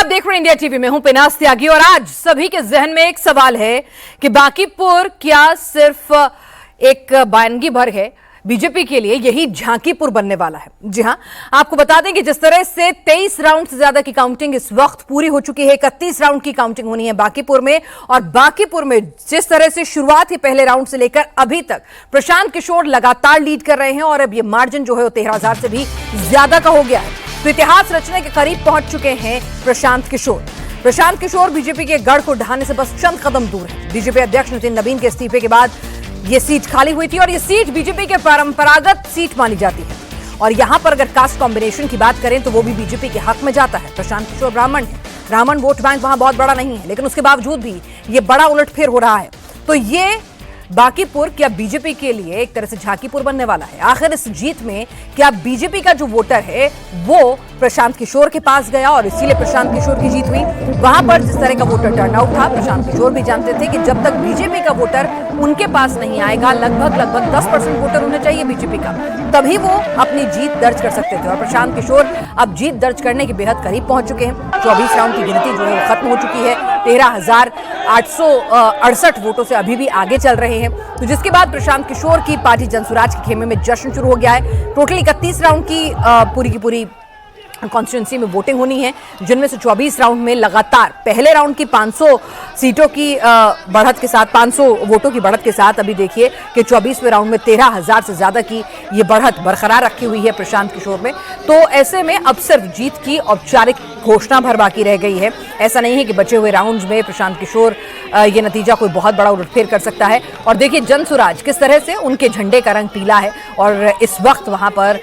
देख रहे हैं इंडिया टीवी में हूं पिनास त्यागी और आज सभी के जहन में एक सवाल है कि बांकीपुर क्या सिर्फ एक बयानगी भर है बीजेपी के लिए, यही झांकीपुर बनने वाला है। जी हां, आपको बता दें कि जिस तरह से 23 राउंड से ज्यादा की काउंटिंग इस वक्त पूरी हो चुकी है, 31 राउंड की काउंटिंग होनी है बांकीपुर में, और बांकीपुर में जिस तरह से शुरुआत ही पहले राउंड से लेकर अभी तक प्रशांत किशोर लगातार लीड कर रहे हैं और अब ये मार्जिन जो है वो 13,000 से भी ज्यादा का हो गया है। तो इतिहास रचने के करीब पहुंच चुके हैं प्रशांत किशोर। प्रशांत किशोर बीजेपी के गढ़ को ढहाने से बस चंद कदम दूर है। बीजेपी अध्यक्ष नितिन नवीन के इस्तीफे के बाद ये सीट खाली हुई थी और ये सीट बीजेपी के परंपरागत सीट मानी जाती है और यहां पर अगर कास्ट कॉम्बिनेशन की बात करें तो वो भी बीजेपी के हक में जाता है। प्रशांत किशोर ब्राह्मण है, ब्राह्मण वोट बैंक वहां बहुत बड़ा नहीं है, लेकिन उसके बावजूद भी ये बड़ा उलटफेर हो रहा है। तो ये बांकीपुर क्या बीजेपी के लिए एक तरह से झांकीपुर बनने वाला है? आखिर इस जीत में क्या बीजेपी का जो वोटर है वो प्रशांत किशोर के पास गया और इसीलिए प्रशांत किशोर की जीत हुई? वहां पर जिस तरह का वोटर टर्नआउट था, प्रशांत किशोर भी जानते थे कि जब तक बीजेपी का वोटर उनके पास नहीं आएगा, लगभग 10% वोटर होना चाहिए बीजेपी का, तभी वो अपनी जीत दर्ज कर सकते थे। और प्रशांत किशोर अब जीत दर्ज करने के बेहद करीब पहुंच चुके हैं। 24 राउंड की गिनती जो है वो खत्म हो चुकी है। 13,868 वोटों से अभी भी आगे चल रहे हैं। तो जिसके बाद प्रशांत किशोर की पार्टी जनसुराज के खेमे में जश्न शुरू हो गया है। टोटल 31 राउंड की पूरी की पूरी कॉन्स्टिट्यूंसी में वोटिंग होनी है, जिनमें से 24 राउंड में लगातार पहले राउंड की 500 सीटों की बढ़त के साथ, 500 वोटों की बढ़त के साथ अभी देखिए कि 24वें राउंड में 13,000 से ज्यादा की ये बढ़त बरकरार रखी हुई है प्रशांत किशोर में। तो ऐसे में अब सिर्फ जीत की औपचारिक घोषणा भर बाकी रह गई है। ऐसा नहीं है कि बचे हुए राउंड्स में प्रशांत किशोर ये नतीजा कोई बहुत बड़ा उलटफेर कर सकता है। और देखिए जनसुराज किस तरह से उनके झंडे का रंग पीला है और इस वक्त वहां पर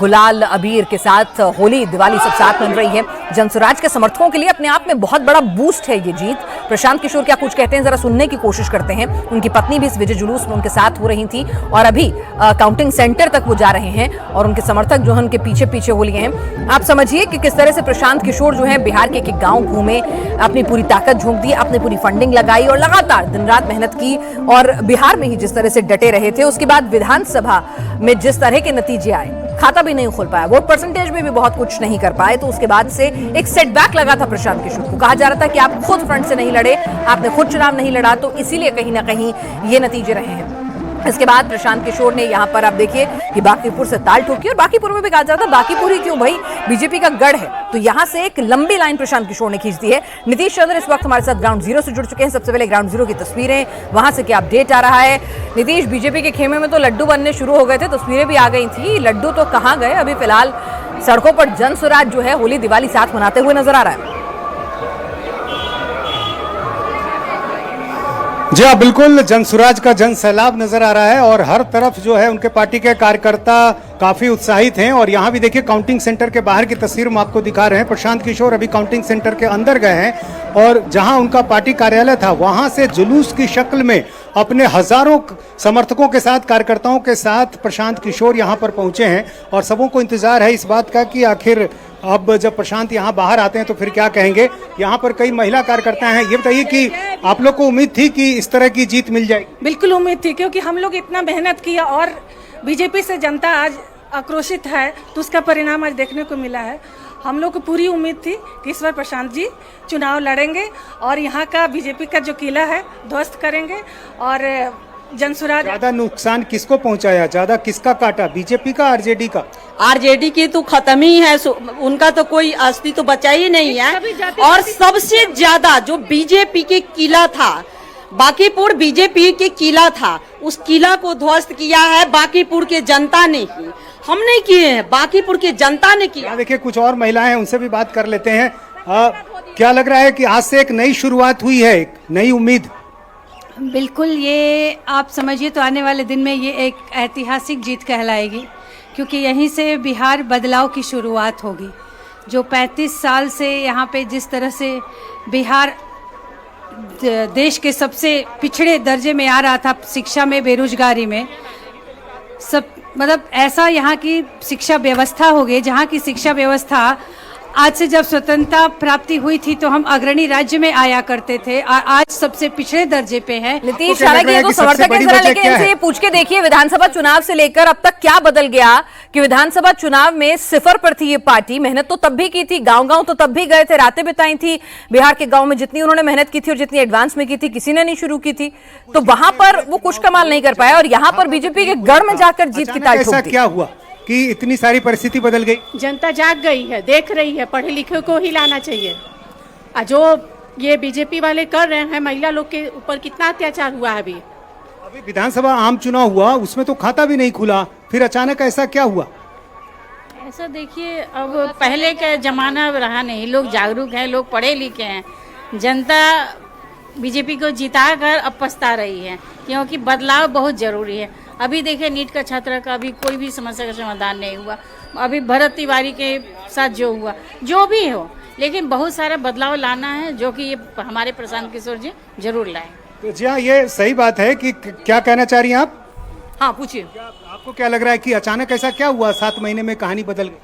गुलाल अबीर के साथ होली दिवाली सब साथ मिल रही है। जनसुराज के समर्थकों के लिए अपने आप में बहुत बड़ा बूस्ट है ये जीत। प्रशांत किशोर क्या कुछ कहते हैं जरा सुनने की कोशिश करते हैं। उनकी पत्नी भी इस विजय जुलूस में उनके साथ हो रही थी और अभी काउंटिंग सेंटर तक वो जा रहे हैं और उनके समर्थक जो है उनके पीछे पीछे हो लिए हैं। आप समझिए कि किस तरह से प्रशांत किशोर जो है बिहार के एक गांव घूमे, अपनी पूरी ताकत झोंक दी, अपनी पूरी फंडिंग लगाई और लगातार दिन रात मेहनत की और बिहार में ही जिस तरह से डटे रहे थे, उसके बाद विधानसभा में जिस तरह के नतीजे आए, खाता भी नहीं खोल पाया, वोट परसेंटेज में भी बहुत कुछ नहीं कर पाए, तो उसके बाद से एक सेटबैक लगा था प्रशांत किशोर को। कहा जा रहा था कि आप खुद फ्रंट से नहीं लड़े, आपने खुद चुनाव नहीं लड़ा, तो इसीलिए कहीं ना कहीं ये नतीजे रहे हैं। इसके बाद प्रशांत किशोर ने यहाँ पर आप देखिए कि बांकीपुर से ताल ठोकी और बांकीपुर में भी कहा जाता है बांकीपुर ही क्यों भाई, बीजेपी का गढ़ है। तो यहाँ से एक लंबी लाइन प्रशांत किशोर ने खींच दी है। नीतीश चंद्र इस वक्त हमारे साथ ग्राउंड जीरो से जुड़ चुके हैं। सबसे पहले ग्राउंड जीरो की तस्वीरें, वहां से क्या अपडेट आ रहा है? नीतीश, बीजेपी के खेमे में तो लड्डू बनने शुरू हो गए थे, तस्वीरें भी आ गई थी, लड्डू तो कहाँ गए? अभी फिलहाल सड़कों पर जनसुराज जो है होली दिवाली साथ मनाते हुए नजर आ रहा है। जी हाँ, बिल्कुल जनसुराज का जन सैलाब नजर आ रहा है और हर तरफ जो है उनके पार्टी के कार्यकर्ता काफी उत्साहित हैं। और यहाँ भी देखिए काउंटिंग सेंटर के बाहर की तस्वीर हम आपको दिखा रहे हैं। प्रशांत किशोर अभी काउंटिंग सेंटर के अंदर गए हैं और जहाँ उनका पार्टी कार्यालय था वहां से जुलूस की शक्ल में अपने हजारों समर्थकों के साथ, कार्यकर्ताओं के साथ प्रशांत किशोर यहाँ पर पहुंचे हैं और सबों को इंतजार है इस बात का कि आखिर अब जब प्रशांत यहाँ बाहर आते हैं तो फिर क्या कहेंगे। यहाँ पर कई महिला कार्यकर्ता हैं। ये बताइए कि आप लोग को उम्मीद थी कि इस तरह की जीत मिल जाएगी? बिल्कुल उम्मीद थी, क्योंकि हम लोग इतना मेहनत किया और बीजेपी से जनता आज आक्रोशित है, तो उसका परिणाम आज देखने को मिला है। हम लोग को पूरी उम्मीद थी कि इस बार प्रशांत जी चुनाव लड़ेंगे और यहाँ का बीजेपी का जो किला है ध्वस्त करेंगे। और जनसुराज ज्यादा नुकसान किसको पहुंचाया, ज्यादा किसका काटा, बीजेपी का आरजेडी का? आरजेडी की तो खत्म ही है, उनका तो कोई अस्तित्व तो बचा ही नहीं है। और सबसे ज्यादा जो बीजेपी के किला था, बांकीपुर बीजेपी के किला था, उस किला को ध्वस्त किया है बांकीपुर के जनता ने ही, हम नहीं किए हैं, बांकीपुर के जनता ने किया। देखिए कुछ और महिलाएं हैं, उनसे भी बात कर लेते हैं। क्या लग रहा है कि आज से एक नई शुरुआत हुई है, एक नई उम्मीद? बिल्कुल, ये आप समझिए तो आने वाले दिन में ये एक ऐतिहासिक जीत कहलाएगी, क्योंकि यहीं से बिहार बदलाव की शुरुआत होगी। जो 35 साल से यहाँ पे जिस तरह से बिहार देश के सबसे पिछड़े दर्जे में आ रहा था, शिक्षा में, बेरोजगारी में, सब मतलब ऐसा यहाँ की शिक्षा व्यवस्था हो गई, जहाँ की शिक्षा व्यवस्था आज से जब स्वतंत्रता प्राप्ति हुई थी तो हम अग्रणी राज्य में आया करते थे और आज सबसे पिछड़े दर्जे पे है। नीतीश, क्या लग हालांकि रहा ये है तो कि सबसे समर्थक बड़ी है जरा, वजह लेकिन क्या इनसे है? ये पूछ के देखिए विधानसभा चुनाव से लेकर अब तक क्या बदल गया कि विधानसभा चुनाव में सिफर पर थी ये पार्टी। मेहनत तो तब भी की थी, गांव-गांव तो तब भी गए थे, रातें बिताई थी बिहार के गांव में, जितनी उन्होंने मेहनत की थी और जितनी एडवांस में की थी किसी ने नहीं शुरू की थी। तो वहां पर वो कुछ कमाल नहीं कर पाया और यहाँ पर बीजेपी के गढ़ में जाकर जीत की अचानक ताल ऐसा ठोक दी। क्या हुआ कि इतनी सारी परिस्थिति बदल गई? जनता जाग गई है, देख रही है, पढ़े लिखे को ही लाना चाहिए। जो ये बीजेपी वाले कर रहे हैं, महिला लोग के ऊपर कितना अत्याचार हुआ है। अभी विधानसभा आम चुनाव हुआ, उसमें तो खाता भी नहीं खुला, फिर अचानक ऐसा क्या हुआ? ऐसा देखिए, अब पहले का जमाना रहा नहीं, लोग जागरूक हैं, लोग पढ़े लिखे हैं। जनता बीजेपी को जिता कर अब पछता रही है, क्योंकि बदलाव बहुत जरूरी है। अभी देखिए नीट का छात्रा का अभी कोई भी समस्या का समाधान नहीं हुआ। अभी भरत तिवारी के साथ जो हुआ, जो भी हो, लेकिन बहुत सारा बदलाव लाना है, जो कि ये हमारे प्रशांत किशोर जी जरूर लाए। तो जी हाँ, ये सही बात है कि क्या कहना चाह रही हैं आप? हाँ पूछिए। आपको क्या लग रहा है कि अचानक ऐसा क्या हुआ, 7 महीने में कहानी बदल गई?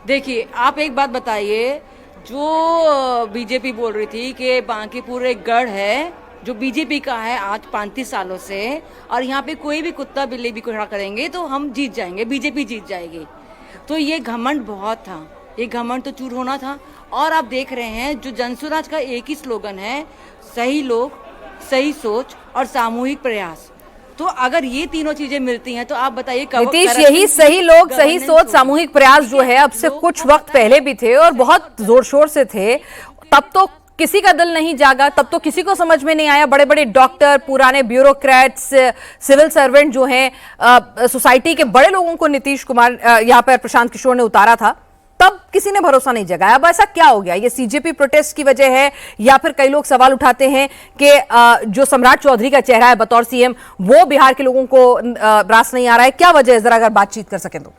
देखिए, आप एक बात बताइए, जो बीजेपी बोल रही थी कि बांकीपुर एक गढ़ है जो बीजेपी का है आज 35 सालों से, और यहाँ पे कोई भी कुत्ता बिल्ली भी खड़ा करेंगे तो हम जीत जाएंगे, बीजेपी जीत जाएगी। तो ये घमंड बहुत था, ये घमंड तो चूर होना था। और आप देख रहे हैं जो जनसुराज का एक ही स्लोगन है, सही लोग, सही सोच और सामूहिक प्रयास। तो अगर ये तीनों चीजें मिलती हैं तो आप बताइए नीतीश, यही सही लोग, सही सोच, सामूहिक प्रयास जो है अब से कुछ वक्त पहले भी थे और बहुत जोर शोर से थे। तब तो किसी का दिल नहीं जागा, तब तो किसी को समझ में नहीं आया। बड़े बड़े डॉक्टर, पुराने ब्यूरोक्रेट्स, सिविल सर्वेंट जो हैं, सोसाइटी के बड़े लोगों को नीतीश कुमार यहाँ पर प्रशांत किशोर ने उतारा था, तब किसी ने भरोसा नहीं जगाया। अब ऐसा क्या हो गया? ये सीजेपी प्रोटेस्ट की वजह है या फिर कई लोग सवाल उठाते हैं कि जो सम्राट चौधरी का चेहरा है बतौर सीएम, वो बिहार के लोगों को रास नहीं आ रहा है। क्या वजह है, जरा अगर बातचीत कर सकें तो।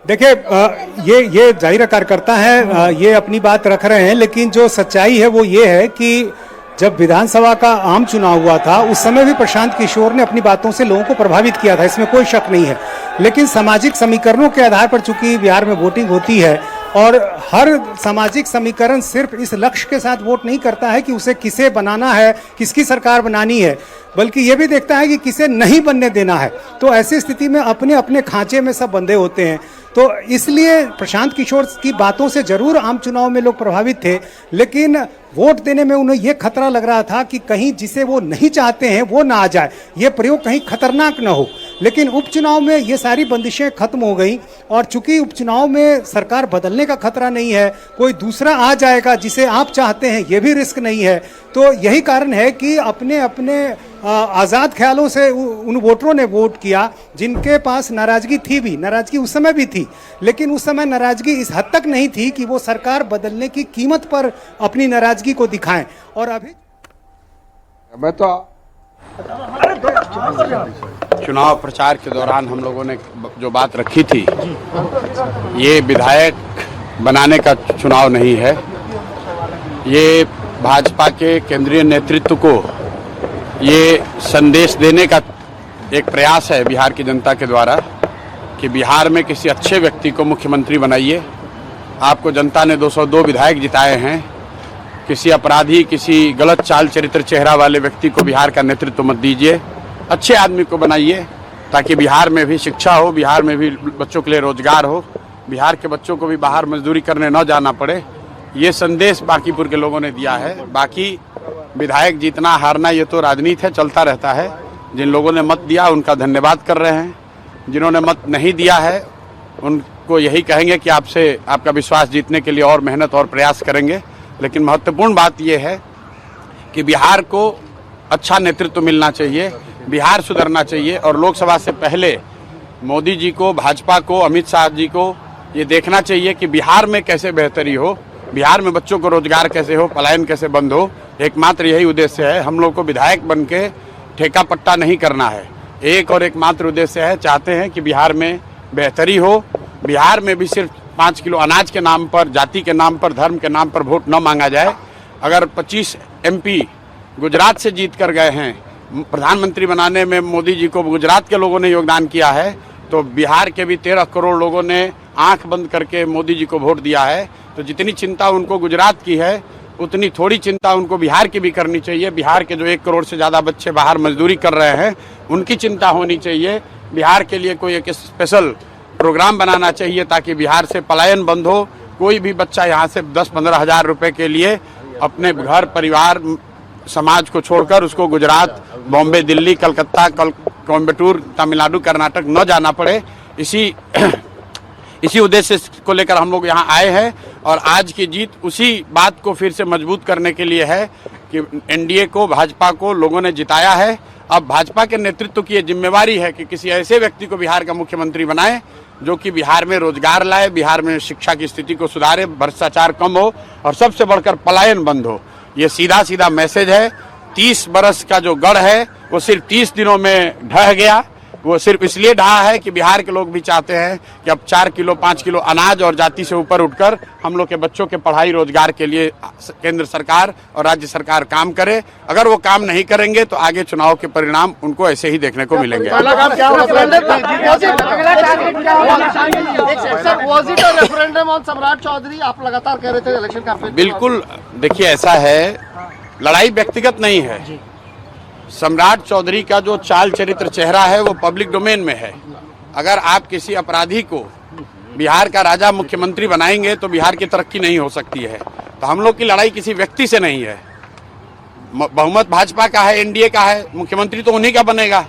देखिए, ये जाहिर कार्यकर्ता है, ये अपनी बात रख रहे हैं, लेकिन जो सच्चाई है वो ये है कि जब विधानसभा का आम चुनाव हुआ था उस समय भी प्रशांत किशोर ने अपनी बातों से लोगों को प्रभावित किया था, इसमें कोई शक नहीं है। लेकिन सामाजिक समीकरणों के आधार पर चूंकि बिहार में वोटिंग होती है और हर सामाजिक समीकरण सिर्फ इस लक्ष्य के साथ वोट नहीं करता है कि उसे किसे बनाना है, किसकी सरकार बनानी है, बल्कि ये भी देखता है कि किसे नहीं बनने देना है। तो ऐसी स्थिति में अपने अपने खांचे में सब बंधे होते हैं। तो इसलिए प्रशांत किशोर की बातों से जरूर आम चुनाव में लोग प्रभावित थे, लेकिन वोट देने में उन्हें यह खतरा लग रहा था कि कहीं जिसे वो नहीं चाहते हैं वो ना आ जाए, ये प्रयोग कहीं खतरनाक ना हो। लेकिन उपचुनाव में ये सारी बंदिशें खत्म हो गई और चूंकि उपचुनाव में सरकार बदलने का खतरा नहीं है, कोई दूसरा आ जाएगा जिसे आप चाहते हैं, ये भी रिस्क नहीं है। तो यही कारण है कि अपने अपने आज़ाद ख्यालों से उन वोटरों ने वोट किया जिनके पास नाराजगी थी भी, नाराजगी उस समय भी थी, लेकिन उस समय नाराजगी इस हद तक नहीं थी कि वो सरकार बदलने की कीमत पर अपनी नाराजगी को दिखाएं। और अभी मैं तो चुनाव प्रचार के दौरान हम लोगों ने जो बात रखी थी, ये विधायक बनाने का चुनाव नहीं है, ये भाजपा के केंद्रीय नेतृत्व को ये संदेश देने का एक प्रयास है बिहार की जनता के द्वारा कि बिहार में किसी अच्छे व्यक्ति को मुख्यमंत्री बनाइए। आपको जनता ने 202 विधायक जिताए हैं, किसी अपराधी, किसी गलत चाल चरित्र चेहरा वाले व्यक्ति को बिहार का नेतृत्व मत दीजिए, अच्छे आदमी को बनाइए ताकि बिहार में भी शिक्षा हो, बिहार में भी बच्चों के लिए रोजगार हो, बिहार के बच्चों को भी बाहर मजदूरी करने न जाना पड़े। ये संदेश बांकीपुर के लोगों ने दिया है। बाकी विधायक जीतना हारना ये तो राजनीति है, चलता रहता है। जिन लोगों ने मत दिया उनका धन्यवाद कर रहे हैं, जिन्होंने मत नहीं दिया है उनको यही कहेंगे कि आपसे आपका विश्वास जीतने के लिए और मेहनत और प्रयास करेंगे। लेकिन महत्वपूर्ण बात यह है कि बिहार को अच्छा नेतृत्व मिलना चाहिए, बिहार सुधरना चाहिए और लोकसभा से पहले मोदी जी को, भाजपा को, अमित शाह जी को ये देखना चाहिए कि बिहार में कैसे बेहतरी हो, बिहार में बच्चों को रोजगार कैसे हो, पलायन कैसे बंद हो। एकमात्र यही उद्देश्य है। हम लोग को विधायक बन के ठेका पट्टा नहीं करना है, एक और एकमात्र उद्देश्य है, चाहते हैं कि बिहार में बेहतरी हो। बिहार में भी सिर्फ 5 किलो अनाज के नाम पर, जाति के नाम पर, धर्म के नाम पर वोट न मांगा जाए। अगर 25 MP गुजरात से जीत कर गए हैं, प्रधानमंत्री बनाने में मोदी जी को गुजरात के लोगों ने योगदान किया है, तो बिहार के भी 13 करोड़ लोगों ने आंख बंद करके मोदी जी को वोट दिया है, तो जितनी चिंता उनको गुजरात की है उतनी थोड़ी चिंता उनको बिहार की भी करनी चाहिए। बिहार के जो 1 करोड़ से ज़्यादा बच्चे बाहर मजदूरी कर रहे हैं उनकी चिंता होनी चाहिए। बिहार के लिए कोई एक स्पेशल प्रोग्राम बनाना चाहिए ताकि बिहार से पलायन बंद हो। कोई भी बच्चा यहाँ से 10-15 हज़ार रुपये के लिए अपने घर परिवार समाज को छोड़कर उसको गुजरात, बॉम्बे, दिल्ली, कलकत्ता, कोयम्बटूर, तमिलनाडु, कर्नाटक न जाना पड़े। इसी उद्देश्य को लेकर हम लोग यहाँ आए हैं और आज की जीत उसी बात को फिर से मजबूत करने के लिए है कि एनडीए को, भाजपा को लोगों ने जिताया है। अब भाजपा के नेतृत्व की ये जिम्मेवारी है कि किसी ऐसे व्यक्ति को बिहार का मुख्यमंत्री बनाए जो कि बिहार में रोजगार लाए, बिहार में शिक्षा की स्थिति को सुधारे, भ्रष्टाचार कम हो और सबसे बढ़कर पलायन बंद हो। ये सीधा सीधा मैसेज है। 30 बरस का जो गढ़ है वो सिर्फ 30 दिनों में ढह गया। वो सिर्फ इसलिए ढहा है कि बिहार के लोग भी चाहते हैं कि अब 4 किलो 5 किलो अनाज और जाति से ऊपर उठकर हम लोग के बच्चों के पढ़ाई रोजगार के लिए केंद्र सरकार और राज्य सरकार काम करे। अगर वो काम नहीं करेंगे तो आगे चुनाव के परिणाम उनको ऐसे ही देखने को मिलेंगे। बिल्कुल, देखिए ऐसा है, लड़ाई व्यक्तिगत नहीं है। सम्राट चौधरी का जो चाल चरित्र चेहरा है वो पब्लिक डोमेन में है। अगर आप किसी अपराधी को बिहार का राजा मुख्यमंत्री बनाएंगे तो बिहार की तरक्की नहीं हो सकती है। तो हम लोग की लड़ाई किसी व्यक्ति से नहीं है। बहुमत भाजपा का है, एनडीए का है, मुख्यमंत्री तो उन्हीं का बनेगा।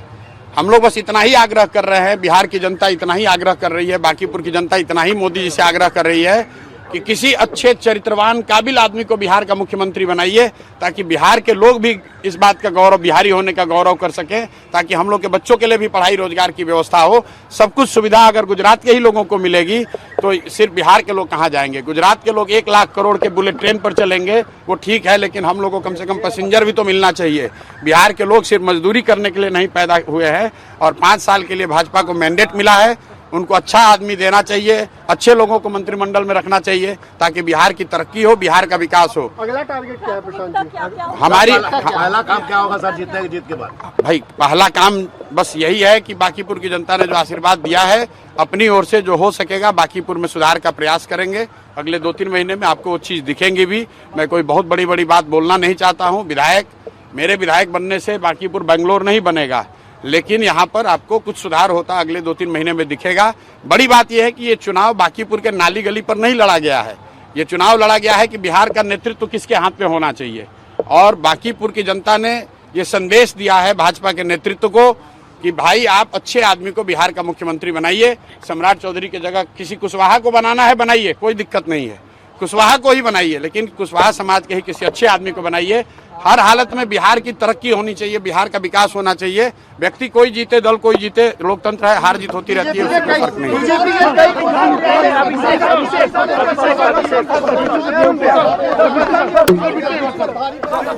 हम लोग बस इतना ही आग्रह कर रहे हैं, बिहार की जनता इतना ही आग्रह कर रही है, बांकीपुर की जनता इतना ही मोदी जी से आग्रह कर रही है कि किसी अच्छे चरित्रवान काबिल आदमी को बिहार का मुख्यमंत्री बनाइए ताकि बिहार के लोग भी इस बात का गौरव, बिहारी होने का गौरव कर सकें, ताकि हम लोग के बच्चों के लिए भी पढ़ाई रोजगार की व्यवस्था हो। सब कुछ सुविधा अगर गुजरात के ही लोगों को मिलेगी तो सिर्फ बिहार के लोग कहाँ जाएंगे। गुजरात के लोग 1 लाख करोड़ के बुलेट ट्रेन पर चलेंगे वो ठीक है, लेकिन हम लोग को कम से कम पैसेंजर भी तो मिलना चाहिए। बिहार के लोग सिर्फ मजदूरी करने के लिए नहीं पैदा हुए हैं और 5 साल के लिए भाजपा को मैंडेट मिला है। उनको अच्छा आदमी देना चाहिए, अच्छे लोगों को मंत्रिमंडल में रखना चाहिए ताकि बिहार की तरक्की हो, बिहार का विकास हो। अगला टारगेट क्या है प्रशांत जी? हमारी पहला काम क्या होगा सर जीत के बाद? भाई पहला काम बस यही है कि बांकीपुर की जनता ने जो आशीर्वाद दिया है, अपनी ओर से जो हो सकेगा बांकीपुर में सुधार का प्रयास करेंगे। अगले 2-3 महीने में आपको वो चीज दिखेंगी भी। मैं कोई बहुत बड़ी बात बोलना नहीं चाहता हूँ। मेरे विधायक बनने से बांकीपुर बेंगलोर नहीं बनेगा, लेकिन यहाँ पर आपको कुछ सुधार होता अगले 2-3 महीने में दिखेगा। बड़ी बात यह है कि ये चुनाव बांकीपुर के नाली गली पर नहीं लड़ा गया है। ये चुनाव लड़ा गया है कि बिहार का नेतृत्व किसके हाथ में होना चाहिए। और बांकीपुर की जनता ने ये संदेश दिया है भाजपा के नेतृत्व को कि भाई आप अच्छे आदमी को बिहार का मुख्यमंत्री बनाइए। सम्राट चौधरी की जगह किसी कुशवाहा को बनाना है बनाइए, कोई दिक्कत नहीं है, कुशवाहा को ही बनाइए, लेकिन कुशवाहा समाज के ही किसी अच्छे आदमी को बनाइए। हर हालत में बिहार की तरक्की होनी चाहिए, बिहार का विकास होना चाहिए। व्यक्ति कोई जीते, दल कोई जीते, लोकतंत्र है, हार जीत होती रहती है, उससे कोई फर्क नहीं है।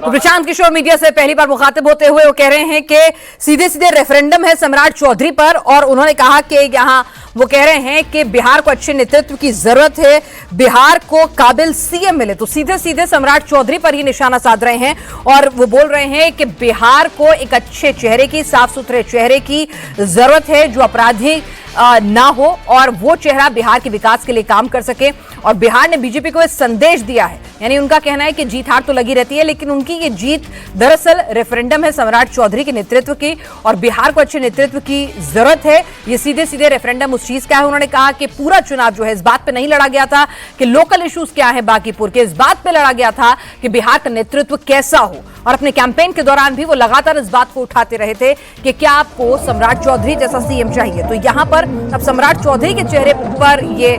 प्रशांत किशोर मीडिया से पहली बार मुखातिब होते हुए वो कह रहे हैं कि सीधे रेफरेंडम है सम्राट चौधरी पर, और उन्होंने कहा कि यहाँ वो कह रहे हैं कि बिहार को अच्छे नेतृत्व की जरूरत है, बिहार को काबिल सीएम मिले। तो सीधे सम्राट चौधरी पर ही निशाना साध रहे हैं और वो बोल रहे हैं कि बिहार को एक अच्छे चेहरे की, साफ सुथरे चेहरे की जरूरत है जो अपराधी ना हो और वो चेहरा बिहार के विकास के लिए काम कर सके। और बिहार ने बीजेपी को एक संदेश दिया है, यानी उनका कहना है कि जीत हार तो लगी रहती है, लेकिन उनकी ये जीत दरअसल रेफरेंडम है सम्राट चौधरी के नेतृत्व की, और बिहार को अच्छे नेतृत्व की जरूरत है। ये सीधे रेफरेंडम उस चीज का है। उन्होंने कहा कि पूरा चुनाव जो है इस बात पे नहीं लड़ा गया था कि लोकल इश्यूज क्या है बांकीपुर के, इस बात पे लड़ा गया था कि बिहार का नेतृत्व कैसा हो। और अपने कैंपेन के दौरान भी वो लगातार इस बात को उठाते रहे थे कि क्या आपको सम्राट चौधरी जैसा सीएम चाहिए। तो यहां पर अब सम्राट चौधरी के चेहरे पर ये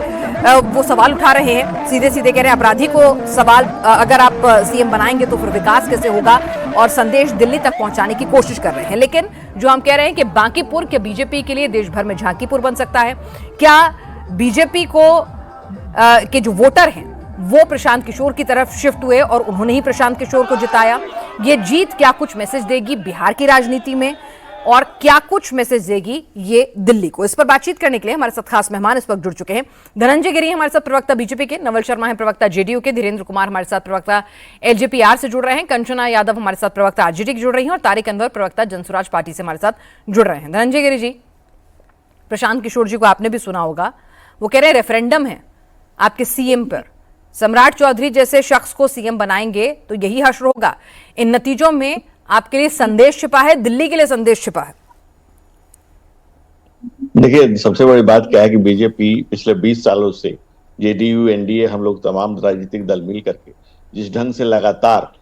वो सवाल उठा रहे हैं, सीधे कह रहे हैं अपराधी को सवाल, अगर आप सीएम बनाएंगे तो फिर विकास कैसे होगा, और संदेश दिल्ली तक पहुंचाने की कोशिश कर रहे हैं। लेकिन जो हम कह रहे हैं कि बांकीपुर के बीजेपी के लिए देश भर में झांकीपुर बन सकता है। क्या बीजेपी को के जो वोटर हैं वो प्रशांत किशोर की तरफ शिफ्ट हुए और उन्होंने ही प्रशांत किशोर को जिताया। ये जीत क्या कुछ मैसेज देगी बिहार की राजनीति में और क्या कुछ मैसेज देगी ये दिल्ली को, इस पर बातचीत करने के लिए हमारे साथ खास मेहमान इस वक्त जुड़ चुके हैं। धनंजय गिरी हमारे साथ प्रवक्ता बीजेपी के, नवल शर्मा है प्रवक्ता जेडीयू के, धीरेन्द्र कुमार हमारे साथ प्रवक्ता एलजेपीआर से जुड़ रहे हैं, कंचना यादव हमारे साथ प्रवक्ता आरजेडी की जुड़ रही हैं और तारिक अनवर प्रवक्ता जनसुराज पार्टी से हमारे साथ जुड़ रहे हैं। धनंजय गिरी जी, प्रशांत किशोर जी को आपने भी सुना होगा, वो कह रहे हैं रेफरेंडम है आपके सीएम पर, सम्राट चौधरी जैसे शख्स को सीएम बनाएंगे तो यही हश्र होगा। इन नतीजों में आपके लिए संदेश छिपा है, दिल्ली के लिए संदेश छिपा है। देखिए, सबसे बड़ी बात क्या है कि बीजेपी पिछले 20 सालों से जेडीयू एनडीए हम लोग तमाम राजनीतिक दल मिल करके जिस ढंग से लगातार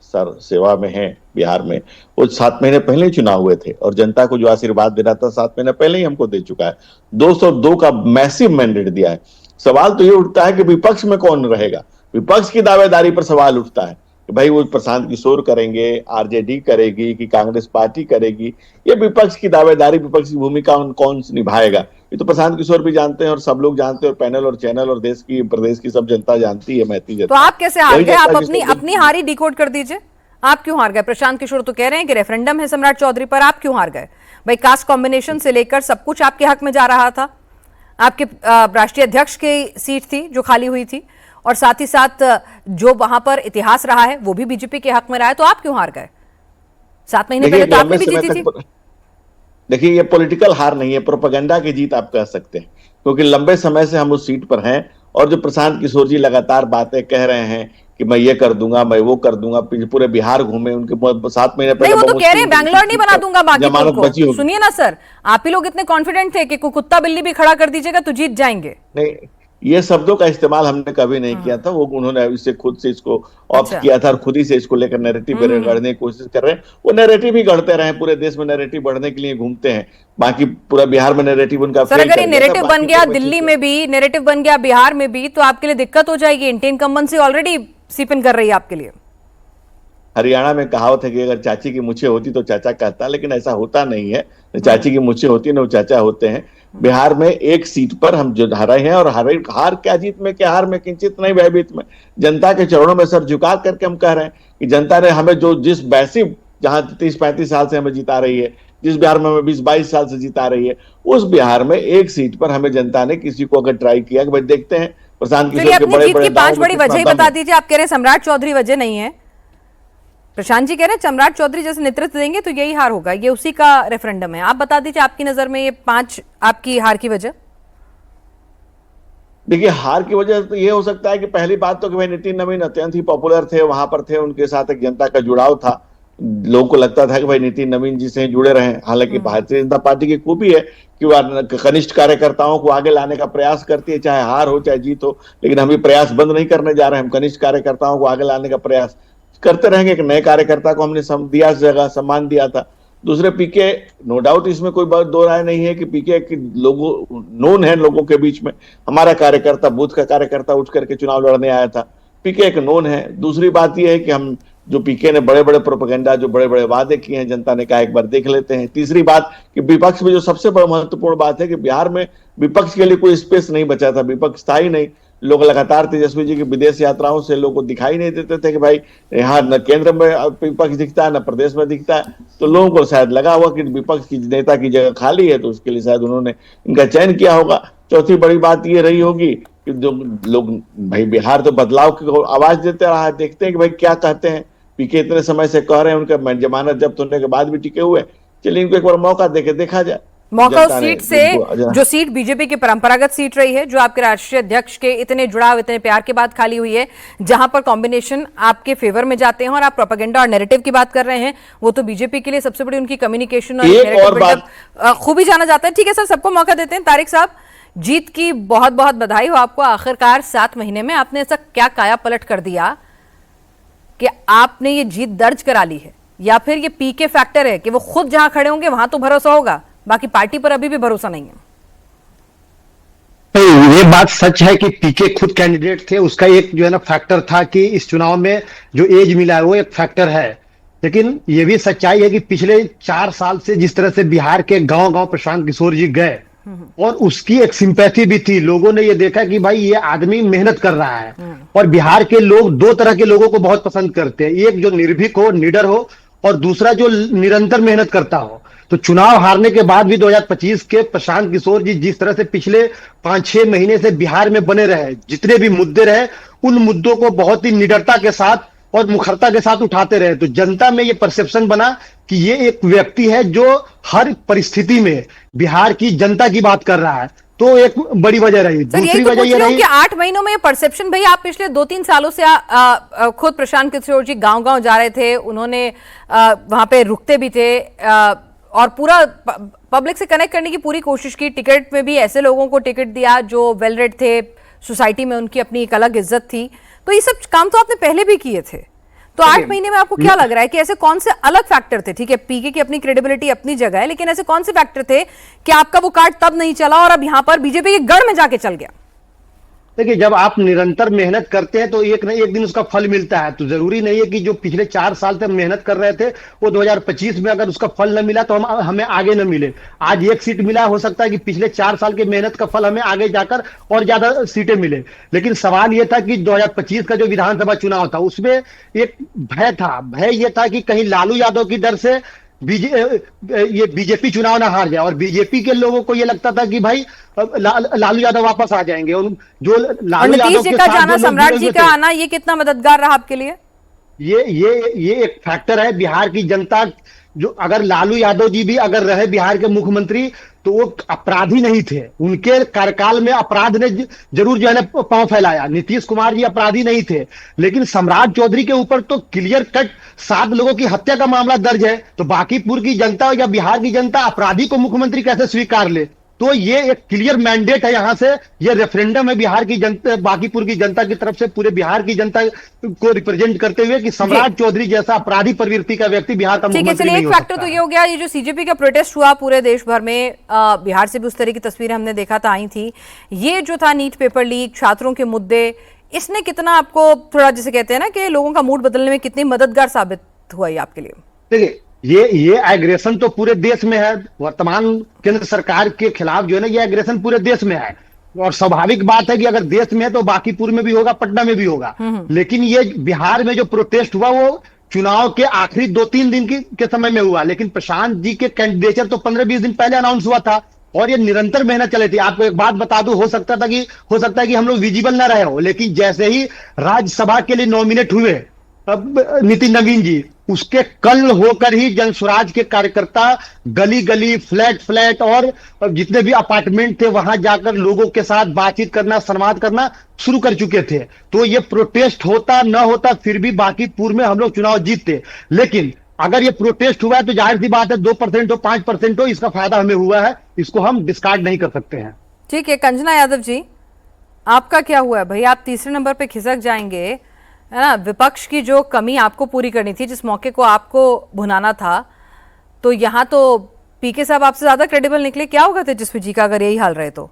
सेवा में है बिहार में, वो 7 महीने पहले ही चुनाव हुए थे और जनता को जो आशीर्वाद दे रहा था 7 महीने पहले ही हमको दे चुका है। 202 का मैसिव मैंडेट दिया है। सवाल तो ये उठता है कि विपक्ष में कौन रहेगा। विपक्ष की दावेदारी पर सवाल उठता है कि भाई वो प्रशांत किशोर करेंगे, आरजेडी करेगी कि कांग्रेस पार्टी करेगी। ये विपक्ष की दावेदारी, विपक्ष की भूमिका कौन निभाएगा, ये तो प्रशांत किशोर भी जानते हैं और सब लोग जानते हैं और पैनल और चैनल और देश की प्रदेश की सब जनता जानती है, मैती जनता। तो आप कैसे हार गए? आप अपनी हारी डिकोड कर दीजिए। आप क्यों हार गए? प्रशांत किशोर तो कह रहे हैं कि रेफरेंडम है सम्राट चौधरी पर, आप क्यों हार गए? भाई कास्ट कॉम्बिनेशन से लेकर सब कुछ आपके हक में जा रहा था। आपके राष्ट्रीय अध्यक्ष की सीट थी जो खाली हुई थी और साथ ही साथ जो वहां पर इतिहास रहा है वो भी बीजेपी के हक में रहा है, तो आप क्यों हार गए? 7 महीने पहले तो आपने भी जीती थी। देखिए, ये पॉलिटिकल हार नहीं है, प्रोपेगेंडा की जीत आप कह सकते हैं, क्योंकि लंबे समय से हम उस सीट पर हैं और जो प्रशांत किशोर जी लगातार बातें कह रहे हैं कि मैं ये कर दूंगा, मैं वो कर दूंगा, पूरे बिहार घूमे, उनके 7 महीने पहले वो तो कह रहे हैं बैंगलोर नहीं बना दूंगा बाकी को। सुनिए ना सर, आप ही लोग इतने कॉन्फिडेंट थे कि कुत्ता बिल्ली भी खड़ा कर दीजिएगा तो जीत जाएंगे। नहीं, ये शब्दों का इस्तेमाल हमने कभी नहीं किया था। वो उन्होंने इससे खुद से इसको ऑफ किया था और खुद ही से इसको लेकर नैरेटिव गढ़ने की कोशिश कर रहे हैं। वो नैरेटिव ही गढ़ते रहे, पूरे देश में नैरेटिव बढ़ने के लिए घूमते हैं, बाकी पूरा बिहार में नैरेटिव उनका सर अगर ये नैरेटिव बन गया दिल्ली में भी, नैरेटिव बन गया बिहार में भी, तो आपके लिए दिक्कत हो जाएगी। एंटी इनकम्बेंसी ऑलरेडी सीपन कर रही है आपके लिए। हरियाणा में कहावत है कि अगर चाची की मुछें होती तो चाचा कहता, लेकिन ऐसा होता नहीं है। चाची की मुछें होती है ना, वो चाचा होते हैं। बिहार में एक सीट पर हम जो हारे हैं, और हार क्या जीत में क्या, हार में किंचित नहीं भयभीत में, जनता के चरणों में सर झुका करके हम कह रहे हैं कि जनता ने हमें जो जिस बैसिव जहां 30-35 साल से हमें जिता रही है, जिस बिहार में हमें 20-22 साल से जिता रही है, उस बिहार में एक सीट पर हमें जनता ने किसी को अगर ट्राई किया कि भाई देखते हैं प्रशांत किशोर के बड़े 5 बड़ी वजह बता दीजिए। आप कह रहे हैं सम्राट चौधरी वजह नहीं है, प्रशांत जी कह रहे हैं सम्राट चौधरी जैसे नेतृत्व देंगे तो यही हार होगा, ये उसी का रेफरेंडम है। आप बता दीजिए आपकी नजर में ये 5 आपकी हार की वजह। देखिए, हार की वजह तो ये हो सकता है कि पहली बात तो कि भाई नितिन नवीन अत्यंत ही पॉपुलर थे, वहां पर थे, उनके साथ एक जनता का जुड़ाव था। लोगों को लगता था कि भाई नितिन नवीन जी से जुड़े रहे। हालांकि भारतीय जनता पार्टी की खूबी है कि वह कनिष्ठ कार्यकर्ताओं को आगे लाने का प्रयास करती है, चाहे हार हो चाहे जीत हो, लेकिन हम ये प्रयास बंद नहीं करने जा रहे हैं। हम कनिष्ठ कार्यकर्ताओं को आगे लाने का प्रयास करते रहेंगे। एक नए कार्यकर्ता को हमने दिया जगह, सम्मान दिया था। दूसरे पीके, नो डाउट इसमें कोई बात दो राय नहीं है कि पीके के लोगों नोन है लोगों के बीच में। हमारा कार्यकर्ता, बूथ का कार्यकर्ता उठ करके चुनाव लड़ने आया था, पीके एक नोन है। दूसरी बात यह है कि हम जो पीके ने बड़े बड़े प्रोपेगेंडा, जो बड़े बड़े वादे किए हैं, जनता ने कहा एक बार देख लेते हैं। तीसरी बात कि विपक्ष में जो सबसे बड़ा महत्वपूर्ण बात है कि बिहार में विपक्ष के लिए कोई स्पेस नहीं बचा था, विपक्ष था ही नहीं। लोग लगातार तेजस्वी जी की विदेश यात्राओं से लोगों को दिखाई नहीं देते थे कि भाई यहाँ न केंद्र में विपक्ष दिखता है न प्रदेश में दिखता है। तो लोगों को शायद लगा हुआ कि विपक्ष की नेता की जगह खाली है, तो उसके लिए शायद उन्होंने इनका चयन किया होगा। चौथी बड़ी बात ये रही होगी कि जो लोग भाई बिहार तो बदलाव की आवाज देते रहा है, देखते हैं कि भाई क्या कहते हैं। पीके इतने समय से कह रहे हैं, उनका जमानत जब्त होने के बाद भी टिके हुए, चलिए इनको एक बार मौका देके देखा जाए। मौका उस सीट से जो सीट बीजेपी की परंपरागत सीट रही है, जो आपके राष्ट्रीय अध्यक्ष के इतने जुड़ाव, इतने प्यार के बाद खाली हुई है, जहां पर कॉम्बिनेशन आपके फेवर में जाते हैं और आप प्रोपेगेंडा और नैरेटिव की बात कर रहे हैं, वो तो बीजेपी के लिए सबसे बड़ी उनकी कम्युनिकेशन और खूबी जाना जाता है। ठीक है सर, सबको मौका देते हैं। तारिक साहब, जीत की बहुत बहुत बधाई हो आपको। आखिरकार 7 महीने में आपने ऐसा क्या काया पलट कर दिया कि आपने ये जीत दर्ज करा ली है, या फिर ये पीके फैक्टर है कि वो खुद जहां खड़े होंगे वहां तो भरोसा होगा, बाकी पार्टी पर अभी भी भरोसा नहीं है? ये बात सच है कि पीके खुद कैंडिडेट थे, उसका एक जो है ना फैक्टर था कि इस चुनाव में जो एज मिला है वो एक फैक्टर है। लेकिन ये भी सच्चाई है कि पिछले 4 साल से जिस तरह से बिहार के गांव-गांव प्रशांत किशोर जी गए और उसकी एक सिंपैथी भी थी। लोगों ने ये देखा कि भाई ये आदमी मेहनत कर रहा है, और बिहार के लोग 2 तरह के लोगों को बहुत पसंद करते हैं, एक जो निर्भीक हो, निडर हो, और दूसरा जो निरंतर मेहनत करता हो। तो चुनाव हारने के बाद भी 2025 के प्रशांत किशोर जी जिस तरह से पिछले 5-6 महीने से बिहार में बने रहे, जितने भी मुद्दे रहे, उन मुद्दों को बहुत ही निडरता के साथ और मुखरता के साथ उठाते रहे। तो जनता में ये परसेप्शन बना कि ये एक व्यक्ति है जो हर परिस्थिति में बिहार की जनता की बात कर रहा है। तो एक बड़ी वजह रही। सर यही दूसरी तो वजह पूछ ये रही हूँ रही कि 8 महीनों में ये परसेप्शन, भाई आप पिछले 2-3 सालों से खुद प्रशांत किशोर जी गांव-गांव जा रहे थे, उन्होंने वहां पे रुकते भी थे और पूरा पब्लिक से कनेक्ट करने की पूरी कोशिश की। टिकट में भी ऐसे लोगों को टिकट दिया जो वेल रेड थे, सोसाइटी में उनकी अपनी एक अलग इज्जत थी। तो ये सब काम तो आपने पहले भी किए थे, तो 8 महीने में आपको क्या लग रहा है कि ऐसे कौन से अलग फैक्टर थे? ठीक है, पीके की अपनी क्रेडिबिलिटी अपनी जगह है, लेकिन ऐसे कौन से फैक्टर थे कि आपका वो कार्ड तब नहीं चला और अब यहां पर बीजेपी के गढ़ में जाके चल गया? देखिए, जब आप निरंतर मेहनत करते हैं तो एक न एक दिन उसका फल मिलता है। तो जरूरी नहीं है कि जो पिछले 4 साल तक मेहनत कर रहे थे वो 2025 में अगर उसका फल न मिला तो हमें आगे न मिले। आज एक सीट मिला, हो सकता है कि पिछले 4 साल के मेहनत का फल हमें आगे जाकर और ज्यादा सीटें मिले। लेकिन सवाल यह था कि 2025 का जो विधानसभा चुनाव था उसमें एक भय था। भय यह था कि कहीं लालू यादव की डर से ये बीजेपी चुनाव ना हार जाए, और बीजेपी के लोगों को ये लगता था कि भाई लालू यादव वापस आ जाएंगे। और जो लालू यादव के साथ जाना, सम्राट जी का आना, ये कितना मददगार रहा आपके लिए? ये एक फैक्टर है। बिहार की जनता, जो अगर लालू यादव जी भी अगर रहे बिहार के मुख्यमंत्री तो वो अपराधी नहीं थे। उनके कार्यकाल में अपराध ने जरूर जो है ना पांव फैलाया। नीतीश कुमार जी अपराधी नहीं थे, लेकिन सम्राट चौधरी के ऊपर तो क्लियर कट 7 लोगों की हत्या का मामला दर्ज है। तो बांकीपुर की जनता या बिहार की जनता अपराधी को मुख्यमंत्री कैसे स्वीकार ले? तो ये एक क्लियर मैंडेट है यहाँ से, ये रेफरेंडम है बिहार की जनता, बांकीपुर की जनता की तरफ से पूरे बिहार की जनता को रिप्रेजेंट करते हुए कि सम्राट चौधरी जैसा अपराधी प्रवृत्ति का व्यक्ति बिहार का मुख्यमंत्री नहीं हो सकता। एक फैक्टर तो ये हो गया, ये जो सीजेपी का प्रोटेस्ट हुआ पूरे देश भर में, बिहार से भी उस तरह की तस्वीरें हमने देखा था, आई थी। ये जो था नीट पेपर लीक, छात्रों के मुद्दे, इसने कितना आपको थोड़ा जिसे कहते हैं ना कि लोगों का मूड बदलने में कितनी मददगार साबित हुआ ये आपके लिए? देखिए, ये एग्रेशन तो पूरे देश में है। वर्तमान केंद्र सरकार के खिलाफ जो है ना ये एग्रेशन पूरे देश में है, और स्वाभाविक बात है कि अगर देश में है तो बांकीपुर में भी होगा, पटना में भी होगा। लेकिन ये बिहार में जो प्रोटेस्ट हुआ वो चुनाव के आखिरी 2-3 दिन के समय में हुआ। लेकिन प्रशांत जी के कैंडिडेचर तो 15-20 दिन पहले अनाउंस हुआ था, और ये निरंतर मेहनत चली थी। आपको एक बात बता दूं, हो सकता है कि हम लोग विजिबल ना रहे हो, लेकिन जैसे ही राज्यसभा के लिए नॉमिनेट हुए अब नितिन नवीन जी, उसके कल होकर ही जनसुराज के कार्यकर्ता गली गली, फ्लैट और जितने भी अपार्टमेंट थे वहां जाकर लोगों के साथ बातचीत करना, संवाद करना शुरू कर चुके थे। तो ये प्रोटेस्ट होता न होता फिर भी बांकीपुर में हम लोग चुनाव जीतते। लेकिन अगर ये प्रोटेस्ट हुआ है तो जाहिर सी बात है 2% हो 5% हो, इसका फायदा हमें हुआ है, इसको हम डिस्कार्ड नहीं कर सकते हैं। ठीक है, कंचना यादव जी, आपका क्या हुआ है भाई? आप तीसरे नंबर पे खिसक जाएंगे, है ना? विपक्ष की जो कमी आपको पूरी करनी थी, जिस मौके को आपको भुनाना था, तो यहाँ तो पीके साहब आपसे ज्यादा क्रेडिबल निकले। क्या होगा तेजस्वी जी का अगर यही हाल रहे तो?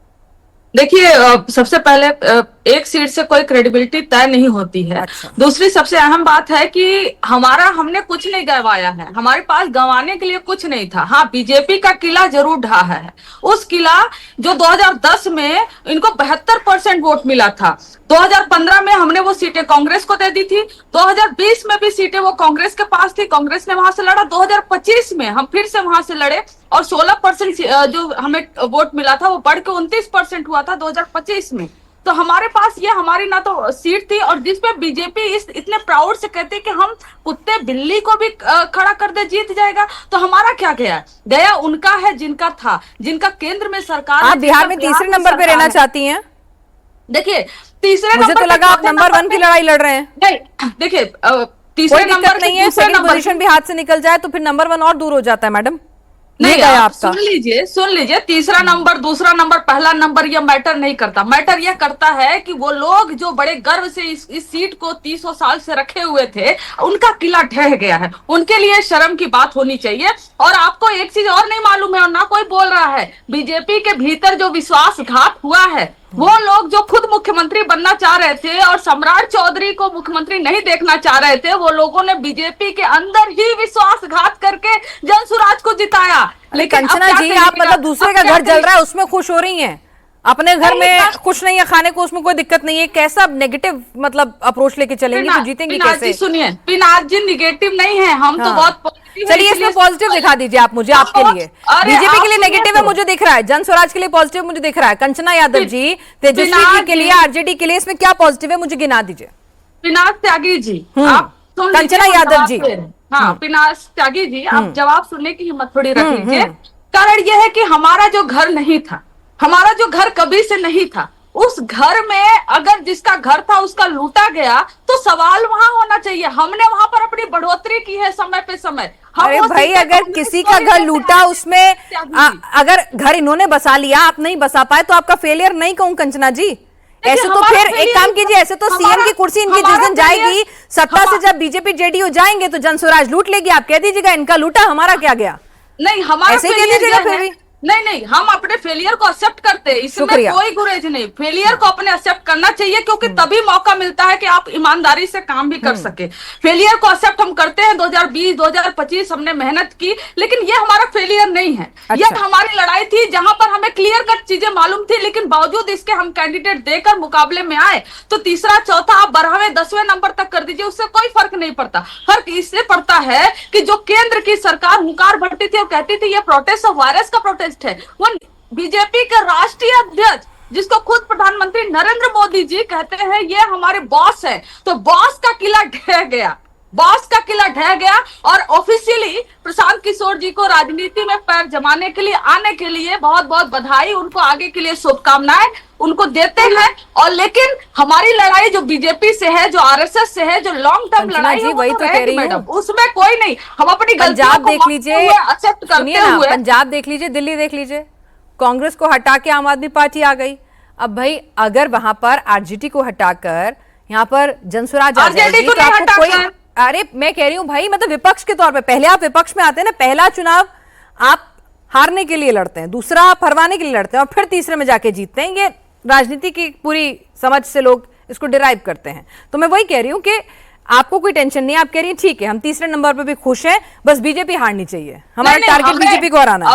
देखिए, सबसे पहले एक सीट से कोई क्रेडिबिलिटी तय नहीं होती है। अच्छा। दूसरी सबसे अहम बात है कि हमने कुछ नहीं गंवाया है, हमारे पास गंवाने के लिए कुछ नहीं था। हाँ, बीजेपी का किला जरूर ढहा है। उस किला जो 2010 में इनको 72% वोट मिला था, 2015 में हमने वो सीटें कांग्रेस को दे दी थी, 2020 में भी सीटें वो कांग्रेस के पास थी, कांग्रेस ने वहां से लड़ा, 2025 में हम फिर से वहां से लड़े और 16% जो हमें वोट मिला था वो बढ़ के 29% हुआ था 2025 में। तो हमारे पास ये हमारी ना तो सीट थी, और जिसपे बीजेपी इतने प्राउड से कहती है कि हम कुत्ते बिल्ली को भी खड़ा कर दे जीत जाएगा, तो हमारा क्या गया उनका है जिनका था, जिनका केंद्र में सरकार। आप बिहार में तीसरे नंबर पे रहना चाहती हैं? देखिए, तीसरे मुझे नंबर तो लगा आप नंबर 1 की लड़ाई लड़ रहे हैं। नहीं, देखिए, तीसरे नंबर नहीं है, सेकंड पोजीशन भी हाथ से निकल जाए तो फिर नंबर 1 और दूर हो जाता है मैडम। नहीं, आप सुन लीजिए, तीसरा नंबर, दूसरा नंबर, पहला नंबर, ये मैटर नहीं करता। मैटर यह करता है कि वो लोग जो बड़े गर्व से इस सीट को 300 साल से रखे हुए थे, उनका किला ढह गया है। उनके लिए शर्म की बात होनी चाहिए। और आपको एक चीज और नहीं मालूम है, और ना कोई बोल रहा है, बीजेपी के भीतर जो विश्वासघात हुआ है, वो लोग जो खुद मुख्यमंत्री बनना चाह रहे थे और सम्राट चौधरी को मुख्यमंत्री नहीं देखना चाह रहे थे, वो लोगों ने बीजेपी के अंदर ही विश्वासघात करके जनसुराज को जिताया। लेकिन कंचना जी, आप मतलब दूसरे का घर जल रहा है उसमें खुश हो रही हैं, अपने घर में कुछ नहीं है खाने को, उसमें कोई दिक्कत नहीं है। कैसा नेगेटिव मतलब अप्रोच लेके चलेंगे तो जीतेंगे कैसे? सुनिए, पिनाक जी निगेटिव नहीं है, हम तो बहुत चलिए इसमें पॉजिटिव दिखा दीजिए आप मुझे। आपके लिए बीजेपी के लिए नेगेटिव है मुझे दिख रहा है, जनस्वराज के लिए पॉजिटिव मुझे दिख रहा है। कंचना यादव जी, तेजस्वी जी के लिए, आरजेडी के लिए इसमें क्या पॉजिटिव है मुझे गिना दीजिए। पिनाक त्यागी जी, आप कंचना यादव जी, हाँ, पिनाक त्यागी जी, आप जवाब सुनने की हिम्मत थोड़ी रख लीजिए। कारण यह है कि हमारा जो घर नहीं था, हमारा जो घर कभी से नहीं था, उस घर में अगर जिसका घर था उसका लूटा गया तो सवाल वहां होना चाहिए। हमने वहां पर अपनी बढ़ोतरी की है समय पे समय। अरे भाई, अगर किसी का घर लूटा उसमें अगर घर इन्होंने बसा लिया, आप नहीं बसा पाए, तो आपका फेलियर नहीं कहूं कंचना जी। ऐसे तो फिर एक काम कीजिए, ऐसे तो सीएम की कुर्सी इनकी जिस दिन जाएगी सत्ता से, जब बीजेपी जेडीयू जाएंगे तो जन स्वराज लूट लेगी। आप कह दीजिएगा इनका लूटा, हमारा क्या गया। नहीं, हमारा ऐसे ही कह दीजिएगा फिर भी। नहीं, हम अपने फेलियर को एक्सेप्ट करते हैं, इसमें कोई गुरेज नहीं। फेलियर को अपने एक्सेप्ट करना चाहिए, क्योंकि तभी मौका मिलता है कि आप ईमानदारी से काम भी कर सके। फेलियर को एक्सेप्ट हम करते हैं। 2020 2025 हमने मेहनत की, लेकिन ये हमारा फेलियर नहीं है। ये हमारी लड़ाई थी जहां पर हमें क्लियर कट चीजें मालूम थी, लेकिन बावजूद इसके हम कैंडिडेट देकर मुकाबले में आए। तो तीसरा चौथा आप 12वें 10वें नंबर तक कर दीजिए, उससे कोई फर्क नहीं पड़ता। फर्क इससे पड़ता है कि जो केंद्र की सरकार हुंकार भरती थी और कहती थी ये प्रोटेस्ट ऑफ वायरस का प्रोटेस्ट है, वो बीजेपी के राष्ट्रीय अध्यक्ष, जिसको खुद प्रधानमंत्री नरेंद्र मोदी जी कहते हैं ये हमारे बॉस है, तो बॉस का किला ढह गया। बॉस का किला ढह गया और ऑफिशियली प्रशांत किशोर जी को राजनीति में पैर जमाने के लिए आने के लिए बहुत बहुत बधाई, उनको आगे के लिए शुभकामनाएं उनको देते हैं। और लेकिन हमारी लड़ाई जो बीजेपी से है, जो आरएसएस से है, जो लॉन्ग टर्म लड़ाई है, वही तो कह रही हूं, उसमें कोई नहीं। हम अपनी पंजाब देख लीजिए, एक्सेप्ट करते हुए, पंजाब देख लीजिए, दिल्ली देख लीजिए, कांग्रेस को हटा के आम आदमी पार्टी आ गई। अब भाई अगर वहां पर आरजेडी को हटाकर यहाँ पर जनसुराज आ जाएगी तो आपको कोई, अरे मैं कह रही हूं भाई, मतलब विपक्ष के तौर पे पहले आप विपक्ष में आते हैं ना, पहला चुनाव आप हारने के लिए लड़ते हैं, दूसरा आप हरवाने के लिए लड़ते हैं और फिर तीसरे में जाके जीतते हैं। ये राजनीति की पूरी समझ से लोग इसको डिराइव करते हैं। तो मैं वही कह रही हूं कि आपको कोई टेंशन नहीं, आप कह रही हैं ठीक है हम तीसरे नंबर पे भी खुश हैं, बस बीजेपी हारनी चाहिए, हमारा टारगेट बीजेपी को हराना है।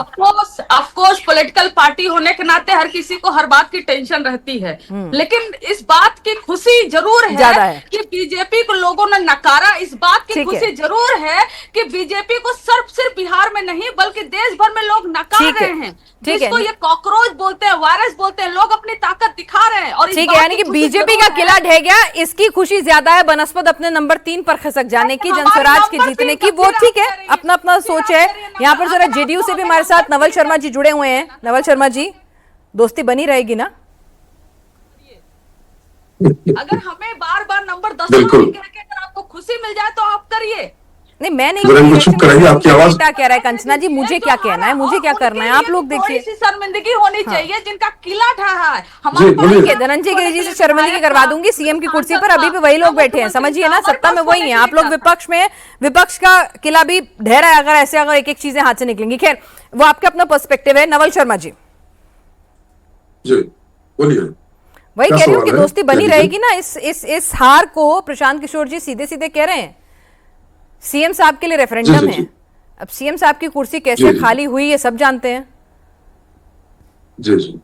ऑफ कोर्स पॉलिटिकल पार्टी होने के नाते हर किसी को हर बात की टेंशन रहती है, लेकिन इस बात की खुशी जरूर है कि बीजेपी को लोगों ने नकारा। इस बात की खुशी जरूर है कि बीजेपी को सिर्फ बिहार में नहीं बल्कि देश भर में लोग नकार रहे हैं। जिसको ये कॉकरोच बोलते हैं, वायरस बोलते हैं, लोग अपनी ताकत दिखा रहे हैं। और ठीक है, यानी कि बीजेपी का किला ढह गया, इसकी खुशी ज्यादा है बनस्पत अपने नंबर 3 पर खसक जाने की, जनस्वराज के जीतने की। वो ठीक है, अपना अपना सोच है। यहाँ पर जरा जेडीयू से भी हमारे साथ नवल शर्मा जी जुड़े हुए हैं। नवल शर्मा जी, दोस्ती बनी रहेगी ना? अगर हमें बार बार नंबर 10 अगर आपको खुशी मिल जाए तो आप करिए। नहीं, मैं नहीं चुप कराइए, आपकी आवाज क्या कह रहा है कंचना जी, मुझे क्या कहना है, मुझे क्या करना है, आप लोग देखिए। शर्मिंदगी होनी चाहिए जिनका किला ढहा है। ठीक है, धनंजय गिरि जी से शर्मिंदगी करवा दूंगी सीएम की कुर्सी पर, अभी भी वही लोग बैठे हैं, समझिए ना, सत्ता में वही है, आप लोग विपक्ष में, विपक्ष का किला भी ढह रहा है अगर ऐसे अगर एक एक चीजें हाथ से निकलेंगी। खैर, वो आपका अपना पर्सपेक्टिव है। नवल शर्मा जी बोलिए। वही कह रही हूँ कि दोस्ती बनी रहेगी ना इस हार को। प्रशांत किशोर जी सीधे सीधे कह रहे हैं सीएम साहब के लिए रेफरेंडम है, अब सीएम साहब की कुर्सी कैसे खाली हुई ये सब जानते हैं। जी जी,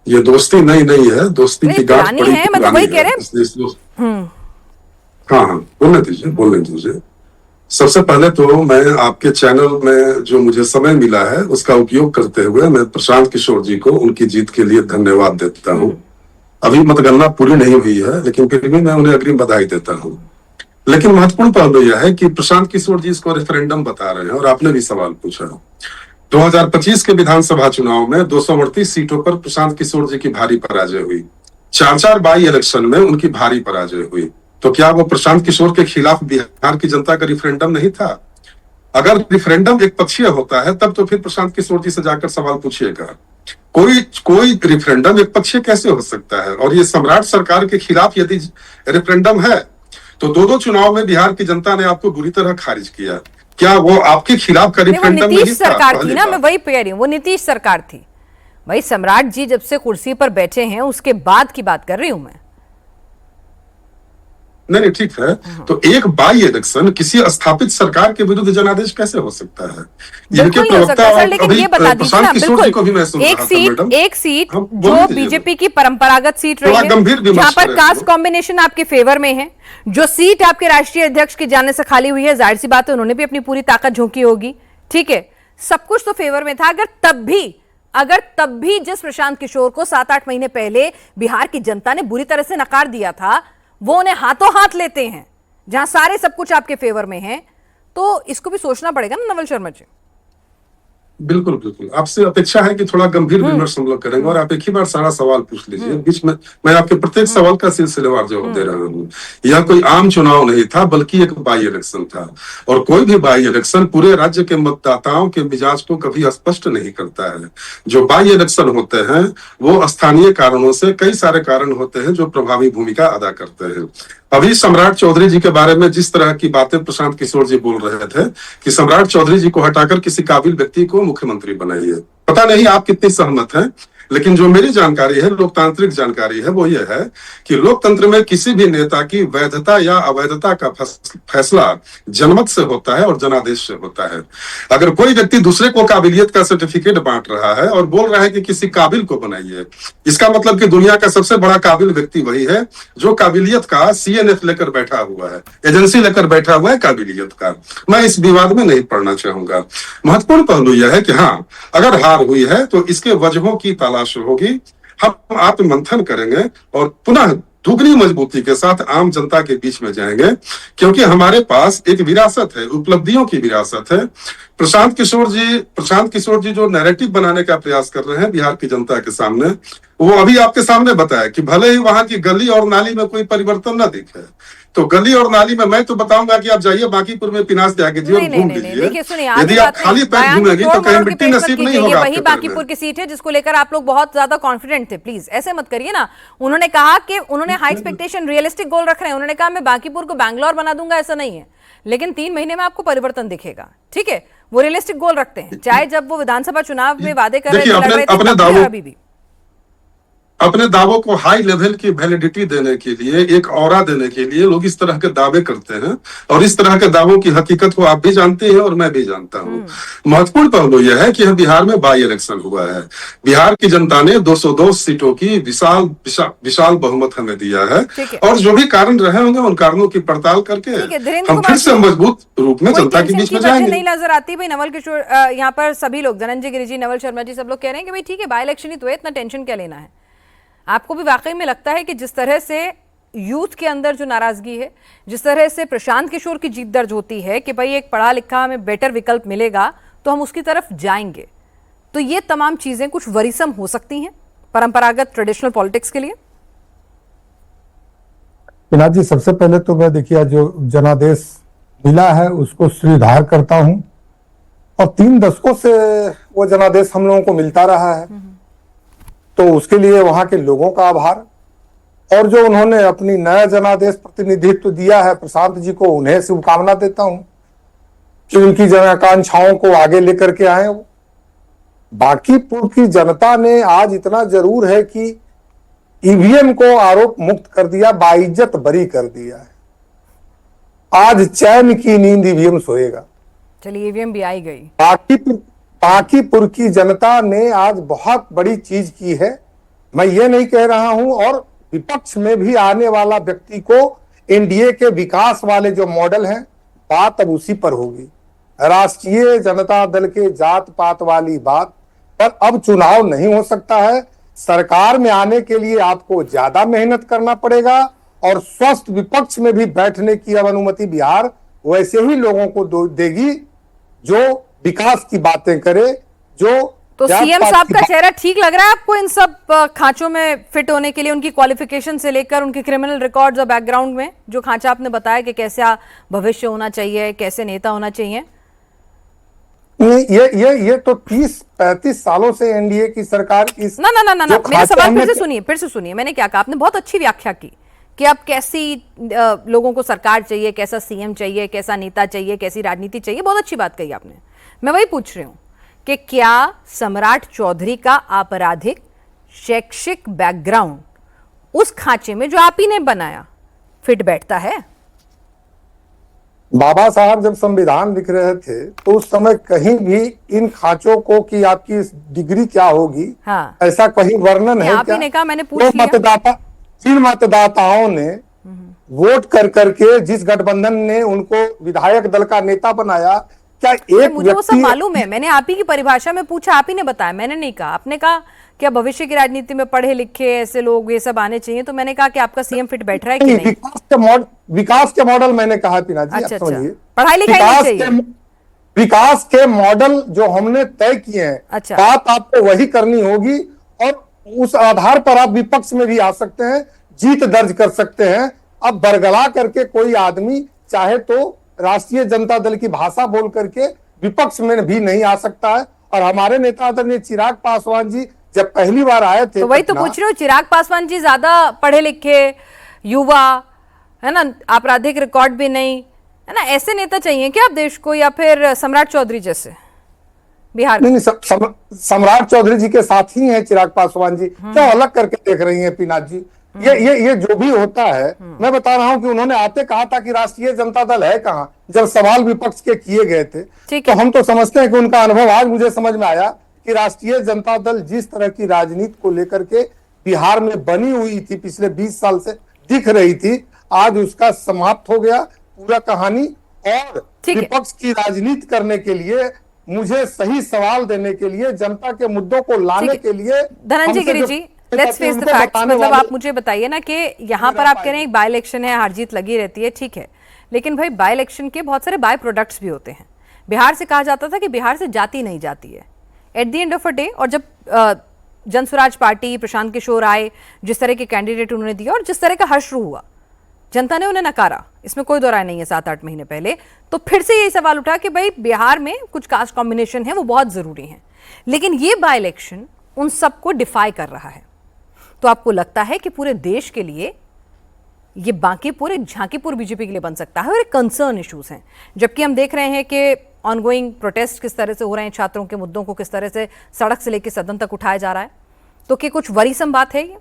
ये दोस्ती नहीं है, दोस्ती की गांठ पुरानी है, मतलब वही कह रहे हैं। हाँ, बोलने दीजिए। सबसे पहले तो मैं आपके चैनल में जो मुझे समय मिला है उसका उपयोग करते हुए मैं प्रशांत किशोर जी को उनकी जीत के लिए धन्यवाद देता हूँ। अभी मतगणना पूरी नहीं हुई है, लेकिन फिर भी मैं उन्हें अग्रिम बधाई देता हूँ। लेकिन महत्वपूर्ण पहलू यह है कि प्रशांत किशोर जी इसको रेफरेंडम बता रहे हैं और आपने भी सवाल पूछा। 2025 के विधानसभा चुनाव में 238 सीटों पर प्रशांत किशोर जी की भारी पराजय हुई। 4 बाई इलेक्शन में उनकी भारी पराजय हुई। तो क्या वो प्रशांत किशोर के खिलाफ बिहार की जनता का रिफरेंडम नहीं था? अगर रिफरेंडम एक पक्षीय होता है तब तो फिर प्रशांत किशोर जी से जाकर सवाल पूछिएगा। कोई रिफरेंडम एक पक्षीय कैसे हो सकता है? और ये सम्राट सरकार के खिलाफ यदि रिफरेंडम है तो 2 चुनाव में बिहार की जनता ने आपको बुरी तरह खारिज किया। क्या वो आपके खिलाफ का रिफरेंडम नहीं था? नीतीश सरकार थी ना, मैं वही कह रही हूँ, वो नीतीश सरकार थी। भाई सम्राट जी जब से कुर्सी पर बैठे हैं उसके बाद की बात कर रही हूं मैं। नहीं ठीक है, तो एक बाई इलेक्शन किसी स्थापित सरकार के विरुद्ध जनादेश कैसे हो सकता है? बिल्कुल नहीं हो सकता सर, लेकिन ये बता दीजिए ना, बिल्कुल एक सीट जो बीजेपी की परंपरागत सीट रही है, जहां पर कास्ट कॉम्बिनेशन आपके फेवर में है, जो सीट आपके राष्ट्रीय अध्यक्ष के जाने से खाली हुई है, जाहिर सी बात है उन्होंने भी अपनी पूरी ताकत झोंकी होगी, ठीक है, सब कुछ तो फेवर में था। अगर तब भी जिस प्रशांत किशोर को 7-8 महीने पहले बिहार की जनता ने बुरी तरह से नकार दिया था, वो उन्हें हाथों हाथ लेते हैं जहां सारे सब कुछ आपके फेवर में है, तो इसको भी सोचना पड़ेगा ना नवल शर्मा जी। बिल्कुल बिल्कुल, आपसे अपेक्षा है कि थोड़ा गंभीर विमर्श हम लोग करेंगे और आप एक ही बार सारा सवाल पूछ लीजिए। बीच में मैं आपके प्रत्येक सवाल का सिलसिलेवार जवाब दे रहा हूँ। यह कोई आम चुनाव नहीं था, बल्कि एक बाई इलेक्शन था, और कोई भी बाई इलेक्शन पूरे राज्य के मतदाताओं के मिजाज को कभी स्पष्ट नहीं करता है। जो बाई इलेक्शन होते हैं वो स्थानीय कारणों से, कई सारे कारण होते हैं जो प्रभावी भूमिका अदा करते हैं। अभी सम्राट चौधरी जी के बारे में जिस तरह की बातें प्रशांत किशोर जी बोल रहे थे कि सम्राट चौधरी जी को हटाकर किसी काबिल व्यक्ति को मुख्यमंत्री बनाइए, पता नहीं आप कितनी सहमत हैं, लेकिन जो मेरी जानकारी है, लोकतांत्रिक जानकारी है, वो ये है कि लोकतंत्र में किसी भी नेता की वैधता या अवैधता का फैसला जनमत से होता है और जनादेश से होता है। अगर कोई व्यक्ति दूसरे को काबिलियत का सर्टिफिकेट बांट रहा है और बोल रहा है कि किसी काबिल को बनाइए, इसका मतलब कि दुनिया का सबसे बड़ा काबिल व्यक्ति वही है जो काबिलियत का CNF लेकर बैठा हुआ है, एजेंसी लेकर बैठा हुआ है काबिलियत का। मैं इस विवाद में नहीं पड़ना चाहूंगा। महत्वपूर्ण पहलू यह है कि हाँ, अगर हार हुई है तो इसके वजहों की तलाश होगी, हम आप मंथन करेंगे और पुनः दुगनी मजबूती के साथ आम जनता के बीच में जाएंगे, क्योंकि हमारे पास एक विरासत है, उपलब्धियों की विरासत है। प्रशांत किशोर जी जो नैरेटिव बनाने का प्रयास कर रहे हैं बिहार की जनता के सामने, वो अभी आपके सामने बताया कि भले ही वहां की गली और नाली में कोई परिवर्तन न दिखे, तो गली और नाली में मैं तो बताऊंगा कि आप जाइए बांकीपुर में पिनास त्याग कीजिए और घूम लीजिए। यदि आप खाली पैर घूमेंगी तो कहीं मिट्टी नसीब नहीं होगा। वही बांकीपुर की सीट है जिसको लेकर आप लोग बहुत ज्यादा कॉन्फिडेंट थे, प्लीज ऐसे मत करिए ना। उन्होंने कहा कि उन्होंने हाई एक्सपेक्टेशन, रियलिस्टिक गोल रख रहे हैं। उन्होंने कहा मैं बांकीपुर को बैंगलोर बना दूंगा, ऐसा नहीं है, लेकिन 3 महीने में आपको परिवर्तन दिखेगा। ठीक है, वो रियलिस्टिक गोल रखते हैं, चाहे जब वो विधानसभा चुनाव में वादे कर रहे थे अभी भी। अपने दावों को हाई लेवल की वैलिडिटी देने के लिए, एक ऑरा देने के लिए लोग इस तरह के दावे करते हैं, और इस तरह के दावों की हकीकत को आप भी जानते हैं और मैं भी जानता हूं। महत्वपूर्ण पहलू यह है कि बिहार में बाई इलेक्शन हुआ है। बिहार की जनता ने 202 सीटों की विशाल बहुमत हमें दिया है, और जो भी कारण रहे होंगे उन कारणों की पड़ताल करके हम फिर से मजबूत रूप में जनता के बीच में जाएंगे। नहीं नजर आती भाई नवल किशोर, यहाँ पर सभी लोग, धनंजय गिरि जी, नवल शर्मा जी, सब लोग कह रहे हैं कि भाई ठीक है बाई इलेक्शन ही तो है, इतना टेंशन क्या लेना है। आपको भी वाकई में लगता है कि जिस तरह से यूथ के अंदर जो नाराजगी है, जिस तरह से प्रशांत किशोर की जीत दर्ज होती है कि भाई एक पढ़ा लिखा हमें बेटर विकल्प मिलेगा तो हम उसकी तरफ जाएंगे, तो ये तमाम चीजें कुछ वरीसम हो सकती हैं परंपरागत ट्रेडिशनल पॉलिटिक्स के लिए? पिनाक जी, सबसे पहले तो मैं देखिए जो जनादेश मिला है उसको श्रीधार करता हूं, और 3 दशकों से वो जनादेश हम लोगों को मिलता रहा है, तो उसके लिए वहां के लोगों का आभार, और जो उन्होंने अपनी नया जनादेश प्रतिनिधित्व दिया है प्रशांत जी को, उन्हें शुभकामना देता हूं कि उनकी जनाकांक्षाओं को आगे लेकर के आए। बांकीपुर की जनता ने आज इतना जरूर है कि ईवीएम को आरोप मुक्त कर दिया, बाइज्जत बरी कर दिया है। आज चैन की नींद ईवीएम सोएगा। चलिए, ईवीएम भी आई गई। बांकीपुर की जनता ने आज बहुत बड़ी चीज की है। मैं ये नहीं कह रहा हूं, और विपक्ष में भी आने वाला व्यक्ति को एनडीए के विकास वाले जो मॉडल हैं, बात अब उसी पर होगी। राष्ट्रीय जनता दल के जात पात वाली बात पर अब चुनाव नहीं हो सकता है। सरकार में आने के लिए आपको ज्यादा मेहनत करना पड़ेगा, और स्वस्थ विपक्ष में भी बैठने की अब अनुमति बिहार वैसे ही लोगों को देगी जो विकास की बातें करे। जो तो सीएम साहब का चेहरा ठीक लग रहा है आपको इन सब खांचों में फिट होने के लिए, उनकी क्वालिफिकेशन से लेकर उनके क्रिमिनल रिकॉर्ड्स और बैकग्राउंड में जो खांचा आपने बताया कि कैसा भविष्य होना चाहिए, कैसे नेता होना चाहिए? ये तो 30-35 सालों से एनडीए की सरकार इस ना मेरा सवाल फिर से सुनिए। मैंने क्या कहा? आपने बहुत अच्छी व्याख्या की कि अब कैसी लोगों को सरकार चाहिए, कैसा सीएम चाहिए, कैसा नेता चाहिए, कैसी राजनीति चाहिए, बहुत अच्छी बात कही आपने। मैं वही पूछ रही हूं कि क्या सम्राट चौधरी का आपराधिक शैक्षिक बैकग्राउंड उस खांचे में जो आप ही ने बनाया फिट बैठता है? बाबा साहब जब संविधान लिख रहे थे तो उस समय कहीं भी इन खांचों को कि आपकी डिग्री क्या होगी, हाँ, ऐसा कहीं वर्णन है आप क्या? ही ने कहा, मैंने पूछ लिया। जिन मतदाताओं ने वोट कर करके जिस गठबंधन ने उनको विधायक दल का नेता बनाया, क्या एक मुझे वो सब मालूम है। मैंने आप ही की परिभाषा में पूछा, आप ही ने बताया, मैंने नहीं कहा। आपने कहा क्या भविष्य की राजनीति में पढ़े लिखे ऐसे लोग ये सब आने चाहिए, तो मैंने कहा कि आपका सीएम फिट बैठ रहा है कि नहीं? विकास के मॉडल मैंने कहा पिना जी। अच्छा, पढ़ाई लिखाई नहीं चाहिए। विकास के मॉडल जो हमने तय किए हैं, अच्छा। बात आपको वही करनी होगी और उस आधार पर आप विपक्ष में भी आ सकते हैं, जीत दर्ज कर सकते हैं। अब बरगला करके कोई आदमी चाहे तो राष्ट्रीय जनता दल की भाषा बोल करके विपक्ष में भी नहीं आ सकता है। और हमारे नेता आदरणीय चिराग पासवान जी जब पहली बार आए थे, तो वही तो पूछ रहे हो, चिराग पासवान जी ज्यादा पढ़े लिखे युवा है ना, आपराधिक रिकॉर्ड भी नहीं है ना, ऐसे नेता चाहिए क्या आप देश को, या फिर सम्राट चौधरी जैसे बिहार नहीं, सम्राट चौधरी जी के साथ ही हैं चिराग पासवान जी, क्यों अलग करके देख रही हैं पीनाथ जी? ये जो भी होता है, मैं बता रहा हूं कि उन्होंने आते कहा था कि राष्ट्रीय जनता दल है कहां, जब सवाल विपक्ष के किए गए थे। तो हम तो समझते हैं कि उनका अनुभव, आज मुझे समझ में आया कि राष्ट्रीय जनता दल जिस तरह की राजनीति को लेकर के बिहार में बनी हुई थी, पिछले 20 साल से दिख रही थी, आज उसका समाप्त हो गया पूरा कहानी। और विपक्ष की राजनीति करने के लिए, मुझे सही सवाल देने के लिए, जनता के मुद्दों को लाने के लिए, Dhananjay Giri ji, let's face the facts. मतलब आप मुझे बताइए ना कि यहाँ पर आप कह रहे हैं एक बाय इलेक्शन है, हार जीत लगी रहती है, ठीक है, लेकिन भाई बाय इलेक्शन के बहुत सारे बाय प्रोडक्ट्स भी होते हैं। बिहार से कहा जाता था कि बिहार से जाति नहीं जाती है at the end of a day, और जब जनसुराज पार्टी, प्रशांत किशोर आए, जिस तरह के कैंडिडेट उन्होंने दिया और जिस तरह का हर्ष हुआ, जनता ने उन्हें नकारा, इसमें कोई दो राय नहीं है। 7-8 महीने पहले तो फिर से यही सवाल उठा कि भाई बिहार में कुछ कास्ट कॉम्बिनेशन है वो बहुत जरूरी है, लेकिन ये बाय इलेक्शन उन सबको डिफाई कर रहा है। तो आपको लगता है कि पूरे देश के लिए ये बांकीपुर एक झांकीपुर बीजेपी के लिए बन सकता है, और एक कंसर्न इश्यूज हैं, जबकि हम देख रहे हैं कि ऑनगोइंग प्रोटेस्ट किस तरह से हो रहे हैं, छात्रों के मुद्दों को किस तरह से सड़क से लेकर सदन तक उठाया जा रहा है, तो क्या कुछ वरीसम बात है ये?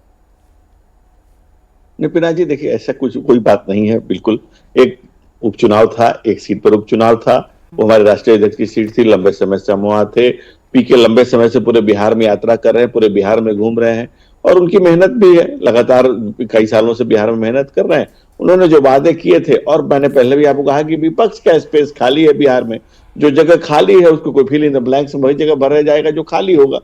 निपिना जी देखिए, ऐसा कुछ कोई बात नहीं है। बिल्कुल एक उपचुनाव था, एक सीट पर उपचुनाव था, वो हमारे राष्ट्रीय अध्यक्ष की सीट थी, लंबे समय से हम वहां थे। पीके लंबे समय से पूरे बिहार में यात्रा कर रहे हैं, पूरे बिहार में घूम रहे हैं, और उनकी मेहनत भी है, लगातार कई सालों से बिहार में मेहनत कर रहे हैं। उन्होंने जो वादे किए थे, और मैंने पहले भी आपको कहा कि विपक्ष का स्पेस खाली है बिहार में, जो जगह खाली है उसको कोई फिल इन द ब्लैंक्स में वही जगह भरा जाएगा जो खाली होगा,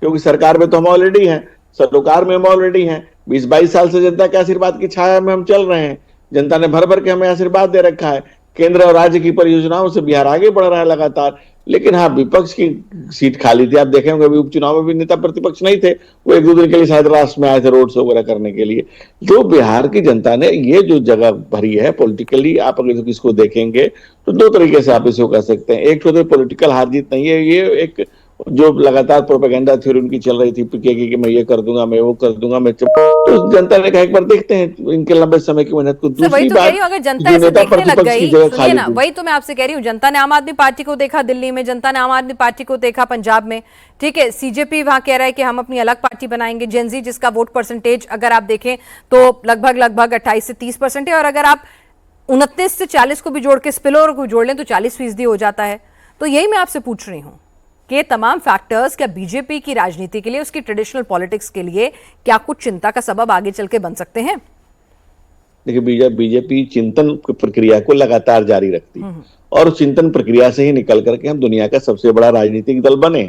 क्योंकि सरकार में तो हम ऑलरेडी हैं, सरोकार में हम ऑलरेडी हैं। 20-22 साल से जनता के आशीर्वाद की छाया में हम चल रहे हैं, जनता ने भर भर के हमें आशीर्वाद दे रखा है, केंद्र और राज्य की परियोजनाओं से बिहार आगे बढ़ रहा है लगातार। लेकिन हाँ, विपक्ष की सीट खाली थी। आप देखें होंगे अभी उपचुनाव में भी नेता प्रतिपक्ष नहीं थे, वो 1-2 दिन के लिए शायद राष्ट्र में आए थे रोड शो वगैरह करने के लिए। तो बिहार की जनता ने ये जो जगह भरी है पॉलिटिकली, आप अगर इसको देखेंगे तो 2 तरीके से आप इसको कह सकते हैं। एक तो पॉलिटिकल हार जीत नहीं है, ये एक जो लगातार प्रोपेगेंडा थ्योरी उनकी चल रही थी पीके की कि मैं ये कर दूंगा, मैं वो कर दूंगा, मैं तो जनता ने कहा एक बार देखते हैं इनके लंबे समय की मेहनत को। दूसरी बात, अगर जनता ऐसे देखने लग गई, सुनिए ना, वही तो मैं आपसे कह रही हूँ, जनता ने आम आदमी पार्टी को देखा दिल्ली में, जनता ने आम आदमी पार्टी को देखा पंजाब में, ठीक है, सीजेपी वहां कह रहा है कि हम अपनी अलग पार्टी बनाएंगे। जेनजी जिसका वोट परसेंटेज अगर आप देखें तो लगभग 28 से 30% है, और अगर आप 29 से 40 को भी जोड़ के स्पिलओवर को जोड़ लें तो 40% हो जाता है। तो यही मैं आपसे पूछ रही हूँ कि तमाम फैक्टर्स क्या बीजेपी की राजनीति के लिए, उसकी ट्रेडिशनल पॉलिटिक्स के लिए क्या कुछ चिंता का सबब आगे चल के बन सकते हैं? देखिए, बीजेपी चिंतन प्रक्रिया को लगातार जारी रखती है, और चिंतन प्रक्रिया से ही निकल करके हम दुनिया का सबसे बड़ा राजनीतिक दल बने।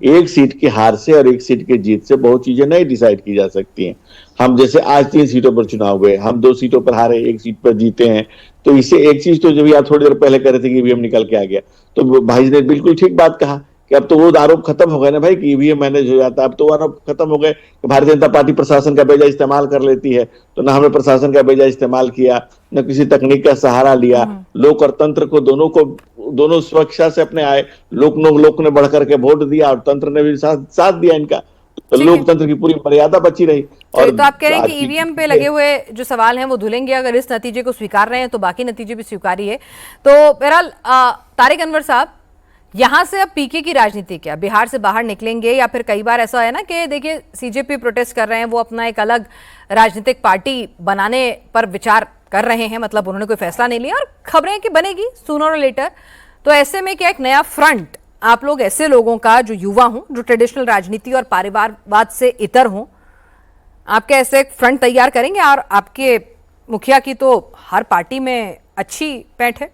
एक सीट की हार से और एक सीट की जीत से बहुत चीजें नहीं डिसाइड की जा सकती हैं। हम जैसे आज 3 सीटों पर चुनाव हुए, हम 2 सीटों पर हारे, 1 सीट पर जीते हैं, तो इससे एक चीज तो जब आप थोड़ी देर पहले कह रहे थे कि ईवीएम निकल के आ गया, तो भाई ने बिल्कुल ठीक बात कहा कि अब तो वो आरोप खत्म हो गए ना भाई कि ईवीएम मैनेज हो जाता है। अब तो वो आरोप खत्म हो गए कि भारतीय जनता पार्टी प्रशासन का बेजा इस्तेमाल कर लेती है। तो ना हमने प्रशासन का बेजा इस्तेमाल किया, न किसी तकनीक का सहारा लिया। लोक और तंत्र को दोनों सुरक्षा से अपने आए, लोक ने बढ़ करके वोट दिया और तंत्र ने भी साथ दिया इनका, तो लोकतंत्र की पूरी मर्यादा बची रही। और तो आप कह रहे हैं कि ईवीएम पे लगे हुए जो सवाल हैं वो धुलेंगे अगर इस नतीजे को स्वीकार रहे हैं, तो बाकी नतीजे भी स्वीकारी है। तो बहरहाल तारिक अनवर साहब, यहां से अब पीके की राजनीति क्या, बिहार से बाहर निकलेंगे, या फिर कई बार ऐसा है ना कि देखिए सीजेपी प्रोटेस्ट कर रहे हैं, वो अपना एक अलग राजनीतिक पार्टी बनाने पर विचार कर रहे हैं, मतलब उन्होंने कोई फैसला नहीं लिया और खबरें कि बनेगी सूनर और लेटर। तो ऐसे में क्या एक नया फ्रंट, आप लोग ऐसे लोगों का जो युवा हों, जो ट्रेडिशनल राजनीति और परिवारवाद से इतर हों, आपके ऐसे एक फ्रंट तैयार करेंगे? और आपके मुखिया की तो हर पार्टी में अच्छी पैठ है।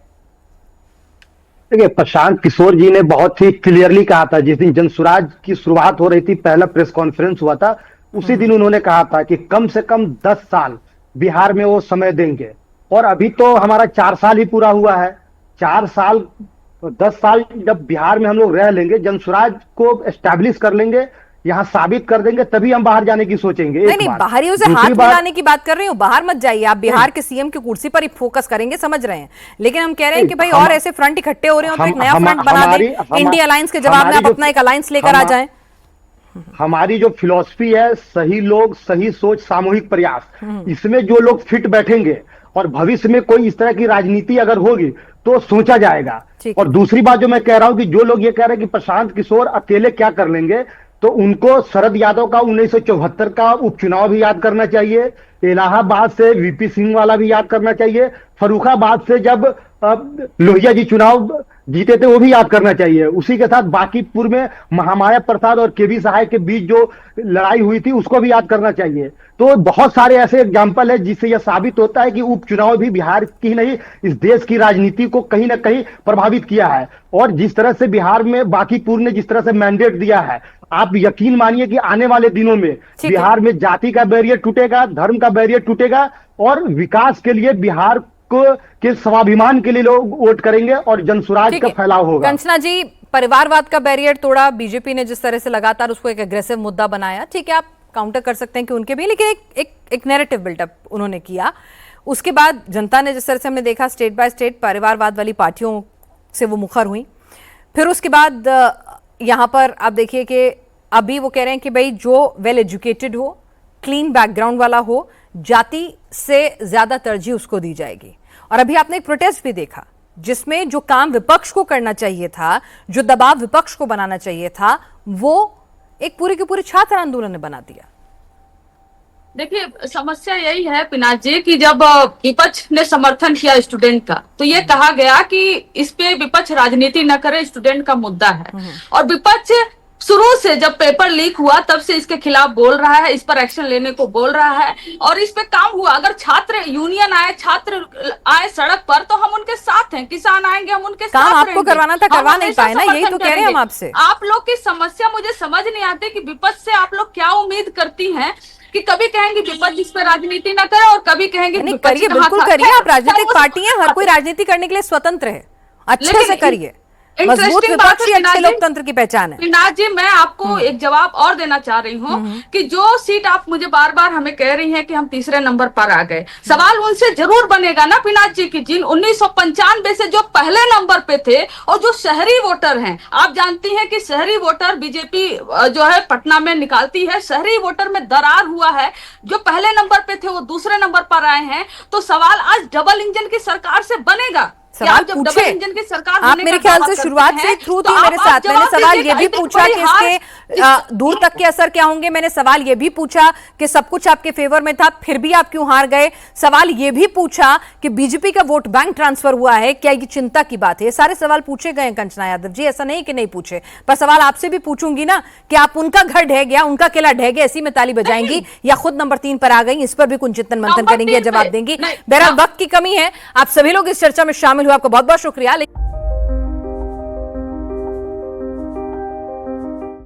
देखिए, प्रशांत किशोर जी ने बहुत ही क्लियरली कहा था, जिस दिन जनसुराज की शुरुआत हो रही थी, पहला प्रेस कॉन्फ्रेंस हुआ था, उसी दिन उन्होंने कहा था कि कम से कम 10 साल बिहार में वो समय देंगे। और अभी तो हमारा 4 साल ही पूरा हुआ है। 4 साल 10 साल जब बिहार में हम लोग रह लेंगे, जनसुराज को एस्टैब्लिश कर लेंगे, यहाँ साबित कर देंगे, तभी हम बाहर जाने की सोचेंगे। नहीं, बाहरियों से हाथ मिलाने की बात कर रही हूँ, बाहर मत जाइए आप, बिहार के सीएम की कुर्सी पर ही फोकस करेंगे, समझ रहे हैं, लेकिन हम कह रहे हैं कि भाई और ऐसे फ्रंट इकट्ठे हो रहे हो तो एक नया फ्रंट बना दें, इंडिया अलायंस के जवाब में आप अपना एक अलायंस लेकर आ जाएं। हमारी जो फिलॉसफी है, सही लोग, सही सोच, सामूहिक प्रयास, इसमें जो लोग फिट बैठेंगे और भविष्य में कोई इस तरह की राजनीति अगर होगी तो सोचा जाएगा। और दूसरी बात जो मैं कह रहा हूं कि जो लोग ये कह रहे हैं कि प्रशांत किशोर अकेले क्या कर लेंगे, तो उनको शरद यादव का 1974 का उपचुनाव भी याद करना चाहिए, इलाहाबाद से वीपी सिंह वाला भी याद करना चाहिए, फर्रुखाबाद से जब लोहिया जी चुनाव जीते थे वो भी याद करना चाहिए। उसी के साथ बांकीपुर में महामाया प्रसाद और केबी सहाय के बीच जो लड़ाई हुई थी उसको भी याद करना चाहिए। तो बहुत सारे ऐसे एग्जाम्पल है जिससे यह साबित होता है कि उपचुनाव भी बिहार की नहीं, इस देश की राजनीति को कहीं ना कहीं प्रभावित किया है। और जिस तरह से बिहार में बांकीपुर ने जिस तरह से मैंडेट दिया है, आप यकीन मानिए कि आने वाले दिनों में बिहार में जाति का बैरियर टूटेगा, धर्म का बैरियर टूटेगा और विकास के लिए बिहार को के स्वाभिमान के लिए लोग वोट करेंगे और जनसुराज का फैलाव होगा। कंचना जी, परिवारवाद का बैरियर तोड़ा, बीजेपी ने जिस तरह से लगातार उसको एक एग्रेसिव मुद्दा बनाया, ठीक है आप काउंटर कर सकते हैं कि उनके भी, लेकिन एक नैरेटिव बिल्डअप उन्होंने किया। उसके बाद जनता ने जिस तरह से हमने देखा स्टेट बाय स्टेट परिवारवाद वाली पार्टियों से वो मुखर हुई। फिर उसके बाद यहाँ पर आप देखिए कि अभी वो कह रहे हैं कि भाई जो वेल एजुकेटेड हो, क्लीन बैकग्राउंड वाला हो, जाति से ज्यादा तरजीह उसको दी जाएगी। और अभी आपने एक प्रोटेस्ट भी देखा जिसमें जो काम विपक्ष को करना चाहिए था, जो दबाव विपक्ष को बनाना चाहिए था, वो एक पूरे के पूरे छात्र आंदोलन ने बना दिया। देखिए, समस्या यही है पिनाक जी कि जब विपक्ष ने समर्थन किया स्टूडेंट का, तो ये कहा गया कि इस पे विपक्ष राजनीति न करे, स्टूडेंट का मुद्दा है। और विपक्ष शुरू से जब पेपर लीक हुआ तब से इसके खिलाफ बोल रहा है, इस पर एक्शन लेने को बोल रहा है और इस पे काम हुआ। अगर छात्र यूनियन आए, छात्र आए सड़क पर, तो हम उनके साथ हैं, किसान आएंगे हम उनके साथ रहेंगे। आपको करवाना था, करवा नहीं पाए ना, यही तो कह रहे हैं हम आपसे। आप लोग की समस्या मुझे समझ नहीं आती कि विपक्ष से आप लोग क्या उम्मीद करती हैं कि कभी कहेंगे विपक्ष इस पर राजनीति न करे और कभी कहेंगे करिए, बिल्कुल करिए, आप राजनीतिक पार्टी हैं, हर कोई राजनीति करने के लिए स्वतंत्र है, अच्छे से करिए। मजबूत विपक्ष ही अच्छे लोकतंत्र की पहचान है। पिनाक जी, मैं आपको एक जवाब और देना चाह रही हूँ कि जो सीट आप मुझे बार बार हमें कह रही हैं कि हम तीसरे नंबर पर आ गए, सवाल उनसे जरूर बनेगा ना पिनाक जी की जिन 1995 से जो पहले नंबर पे थे और जो शहरी वोटर हैं, आप जानती हैं कि शहरी वोटर बीजेपी जो है पटना में निकालती है, शहरी वोटर में दरार हुआ है, जो पहले नंबर पे थे वो दूसरे नंबर पर आए हैं। तो सवाल आज डबल इंजन की सरकार से बनेगा। सवाल पूछे, आप मेरे ख्याल से शुरुआत से थ्रू थी मेरे साथ। मैंने सवाल ये भी पूछा कि इसके दूर तक के असर क्या होंगे, मैंने सवाल ये भी पूछा कि सब कुछ आपके फेवर में था फिर भी आप क्यों हार गए, सवाल ये भी पूछा कि बीजेपी का वोट बैंक ट्रांसफर हुआ है, क्या ये चिंता की बात है। ये सारे सवाल पूछे गए कंचना यादव जी, ऐसा नहीं कि नहीं पूछे, पर सवाल आपसे भी पूछूंगी ना कि आप उनका घर ढह गया, उनका किला ढह गया, ऐसी में ताली बजाएंगी या खुद नंबर 3 पर आ गई, इस पर भी कुछ चिंतन मंथन करेंगे या जवाब देंगी। बहरहाल वक्त की कमी है, आप सभी लोग इस चर्चा में शामिल हुए, आपका बहुत बहुत शुक्रिया।